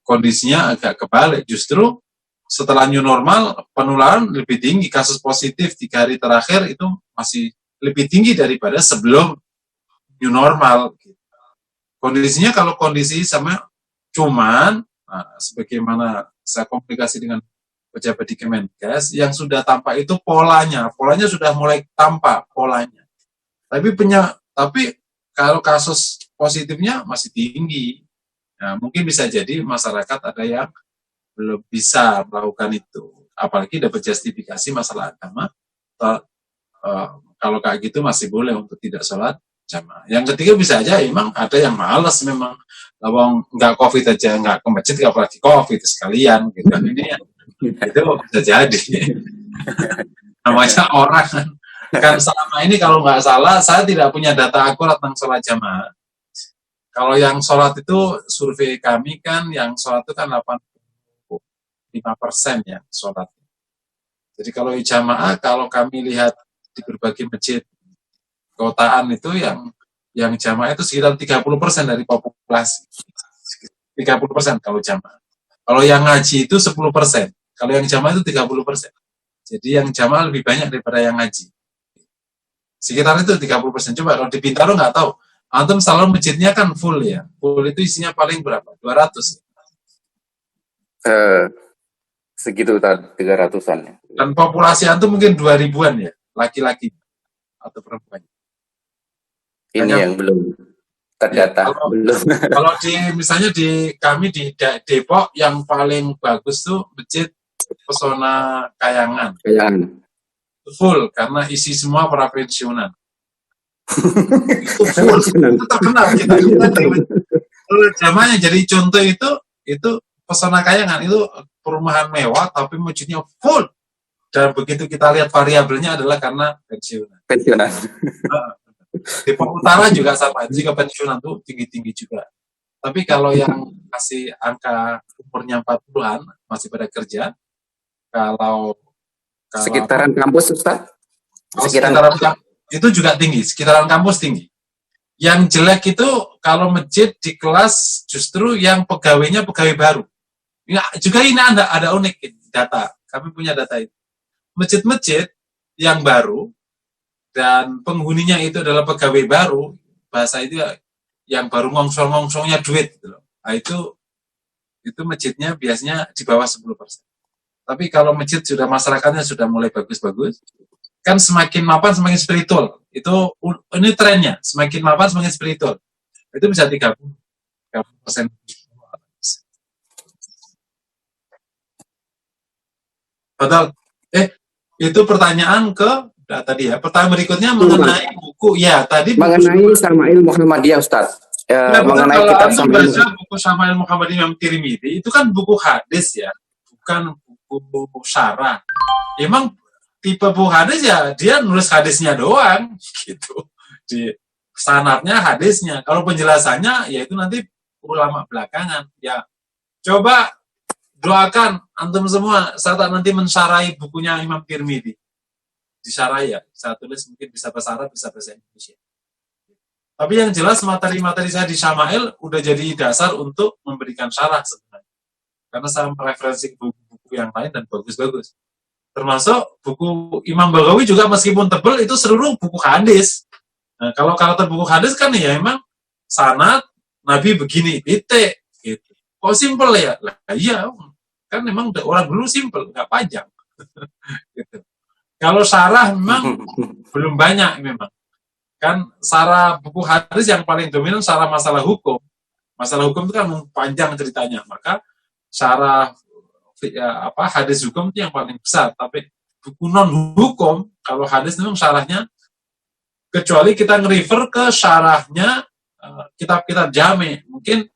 kondisinya agak kebalik. Justru setelah new normal, penularan lebih tinggi. Kasus positif 3 hari terakhir itu masih lebih tinggi daripada sebelum new normal. Kondisinya kalau kondisi sama cuman, sebagaimana saya komunikasi dengan pejabat di Kemenkes, yang sudah tampak itu polanya sudah mulai tampak polanya. Tapi kalau kasus positifnya masih tinggi, nah, mungkin bisa jadi masyarakat ada yang belum bisa melakukan itu. Apalagi dapat justifikasi masalah agama, kalau kayak gitu masih boleh untuk tidak sholat jamaah. Yang ketiga bisa aja emang ada yang malas memang, nggak COVID aja nggak ke masjid, apalagi COVID sekalian gitu. Ini Itu bisa jadi. Namanya orang kan selama ini kalau nggak salah, saya tidak punya data akurat tentang sholat jamaah. Kalau yang sholat itu survei kami kan yang sholat itu kan 85% ya sholat. Jadi kalau jamaah, kalau kami lihat di berbagai masjid kotaan itu yang jamaah itu sekitar 30% dari populasi. 30% kalau jamaah. Kalau yang ngaji itu 10%. Kalau yang jamaah itu 30%. Jadi yang jamaah lebih banyak daripada yang ngaji. Sekitar itu 30%. Coba kalau di Bintaro nggak tahu. Antum selalu masjidnya kan full ya. Full itu isinya paling berapa? 200. Segitu 300-an ya. Dan populasi antum mungkin 2000-an ya, laki-laki atau perempuan. Ini yang belum terdata. Ya, belum. Kalau misalnya kami di Depok yang paling bagus tuh masjid Pesona Kayangan. Full karena isi semua para pensiunan. Itu full, itu terkenal kita. Zamannya jadi contoh itu Pesona Kayangan itu perumahan mewah tapi masjidnya full. Dan begitu kita lihat variabelnya adalah karena pensiunan. Depok Utara juga sama, jika pensiunan tuh tinggi-tinggi juga. Tapi kalau yang masih angka umurnya 40-an masih pada kerja, kalau sekitaran kampus Ustaz? Itu juga tinggi, sekitaran kampus tinggi. Yang jelek itu kalau masjid di kelas justru yang pegawainya pegawai baru. Ya, juga ini ada unik data. Kami punya data itu. Masjid-masjid yang baru dan penghuninya itu adalah pegawai baru, bahasa itu yang baru ngongsong-ngongsongnya duit gitu loh. Nah, itu masjidnya biasanya di bawah 10%. Tapi kalau masjid sudah masyarakatnya sudah mulai bagus-bagus, kan semakin mapan semakin spiritual. Ini trennya, semakin mapan semakin spiritual. Itu bisa 30%. Betul. Itu pertanyaan tadi ya. Pertanyaan berikutnya mengenai buku. Ya, tadi mengenai Syama'il Muhammadiyah, Ustaz. Mengenai kitab Syama'il. Buku Syama'il Muhammadiyah Imam Tirmidzi itu kan buku hadis ya, bukan buku syarah. Emang tipe buku hadis ya dia nulis hadisnya doang gitu. Di sanadnya hadisnya. Kalau penjelasannya ya itu nanti ulama belakangan. Ya coba doakan antum semua saat nanti mensyarahi bukunya Imam Tirmidzi. Disyarahi ya. Saya tulis mungkin bisa bahasa Arab, bisa bahasa Indonesia. Tapi yang jelas materi-materi saya di Syama'il udah jadi dasar untuk memberikan syarah sebenarnya. Karena saya mereferensi buku-buku yang lain dan bagus-bagus. Termasuk buku Imam Baghawi juga meskipun tebal itu seluruh buku hadis. Nah, kalau karakter buku hadis kan ya emang sanad Nabi begini, titik gitu. Kok simpel ya? Lah iya, kan memang orang dulu simpel, nggak panjang. Gitu. Kalau syarah memang belum banyak memang. Kan syarah buku hadis yang paling dominan syarah masalah hukum. Masalah hukum itu kan panjang ceritanya, maka syarah hadis hukum itu yang paling besar. Tapi buku non hukum kalau hadis memang syarahnya, kecuali kita nge-refer ke syarahnya kitab-kitab jami. Mungkin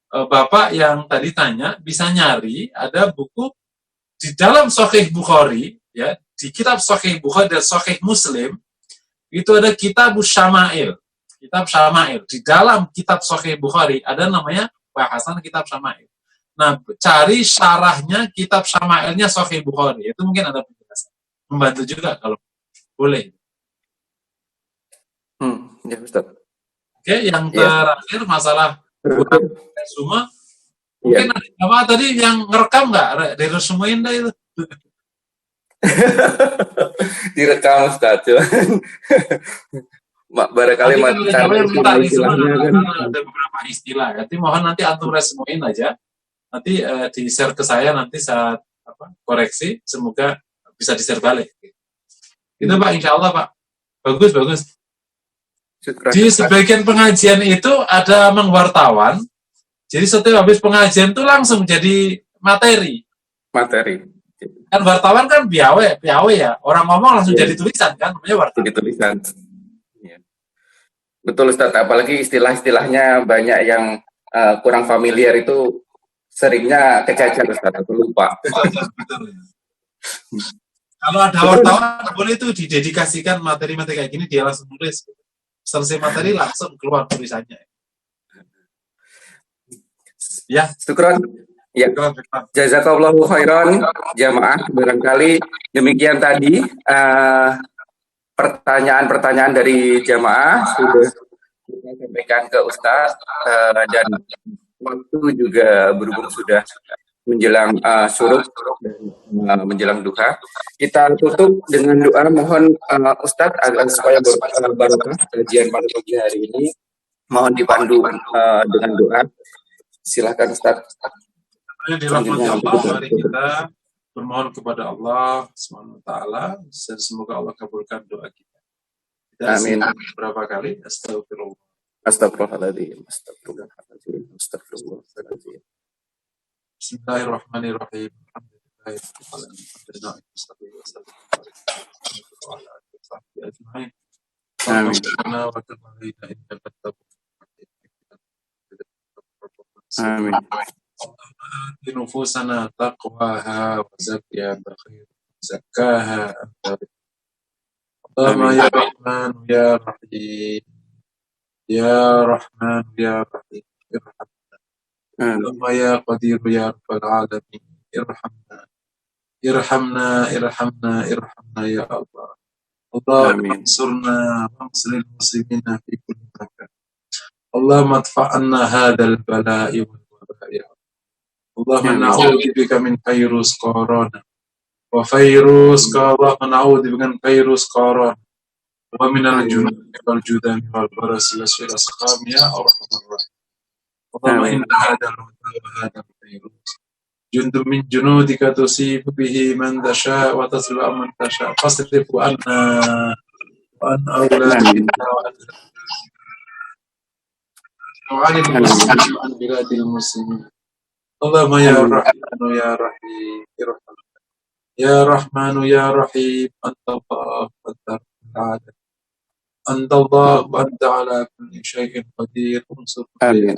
Bapak yang tadi tanya bisa nyari ada buku di dalam Sahih Bukhari ya, di kitab Sahih Bukhari dan Sahih Muslim itu ada kitab Syama'il. Kitab Syama'il. Di dalam kitab Sahih Bukhari ada namanya bahasan kitab Syama'il. Nah, cari syarahnya kitab Syama'ilnya Sahih Bukhari. Itu mungkin ada penjelasan. Membantu juga kalau boleh. Ya, Ustaz. Oke, yang terakhir masalah resume. Mungkin ada apa tadi yang ngerekam nggak? Diresumein dah itu. Direkam, Ustaz. Barangkali ada beberapa istilah. Jadi mohon nanti antum resumein aja. Nanti di-share ke saya, nanti saat koreksi, semoga bisa di-share balik. Itu Pak, insya Allah Pak. Bagus. Di sebagian pengajian itu ada mengwartawan, jadi setiap habis pengajian itu langsung jadi materi. Kan wartawan kan piawe ya, orang ngomong langsung jadi tulisan kan, namanya wartawan. Jadi tulisan. Betul Ustaz, apalagi istilah-istilahnya banyak yang kurang familiar itu seringnya kececer Ustaz, aku lupa. Betul. Kalau ada wartawan boleh itu didedikasikan materi-materi kayak gini, dia langsung nulis. Selesai materi langsung keluar tulisannya. Ya, Syukron. Ya, jazakallahu khairan jamaah. Barangkali demikian tadi pertanyaan-pertanyaan dari jamaah sudah kita sampaikan ke Ustaz, dan waktu juga berhubung sudah menjelang syuruk dan menjelang duha. Kita tutup dengan doa, mohon Ustaz agar supaya barokah kajian pada pagi hari ini, mohon dipandu dengan doa. Silakan Ustaz. Yang dirahmati Allah, mari kita bermohon kepada Allah SWT dan semoga Allah kabulkan doa kita. Amin. Berapa kali? Astagfirullah. Astagfirullahaladzim. Astagfirullahaladzim. Astagfirullahaladzim. Bismillahirrahmanirrahim. Amin. نفوسنا تقواها وزكها بخير زكاها أنت. اللهم يا رحمن يا رحيم يا رحمن يا رحيم ارحمنا. اللهم يا قدير يا رب العالمين ارحمنا ارحمنا ارحمنا ارحمنا يا الله. اللهم انصرنا وانصر المسلمين في كل مكان. اللهم ادفع عنا هذا البلاء والوباء يا الله. اللهم نعوذ بك من فيروس كورونا وفيروس اللهم نعوذ بك من فيروس كورونا ومن الجنون والجذام والبرص والأسقام يا أرحم الراحمين. اللهم إن هذا الوباء وهذا الفيروس جند من جنودك تصيب به من تشاء وتصرف من تشاء فاصرف عنا وعن أولادنا وعن المسلمين وعن بلاد المسلمين. اللهم يا رحمن يا رحيم ارحمنا يا رحمن يا رحيم أنت الله أنت رب العالمين أنت الله وأنت على كل شيء قدير انصرنا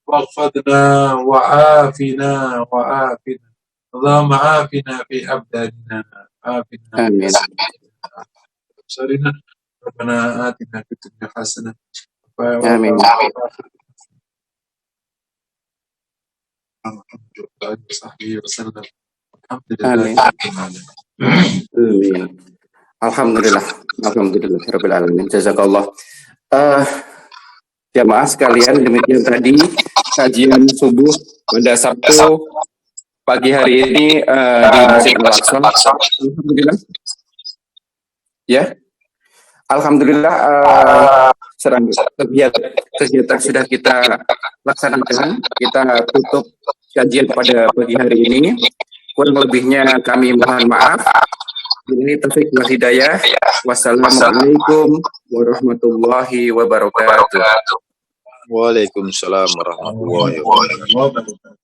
واغفرنا وعافنا وعافنا. اللهم عافنا في أبداننا عافنا في أبصارنا. ربنا آتنا في الدنيا حسنة آمين. Alhamdulillah, alhamdulillah rabbil alamin. Jazakallah. Jamaah sekalian, demikian tadi kajian subuh pada Sabtu pagi hari ini di Masjid Al-Aqsa. Alhamdulillah. Ya. Alhamdulillah, kegiatan sudah kita laksanakan. Kita tutup kajian pada pagi hari ini. Kurang lebihnya kami mohon maaf. Ini taufik wal hidayah. Wassalamualaikum warahmatullahi wabarakatuh. Waalaikumsalam warahmatullahi wabarakatuh.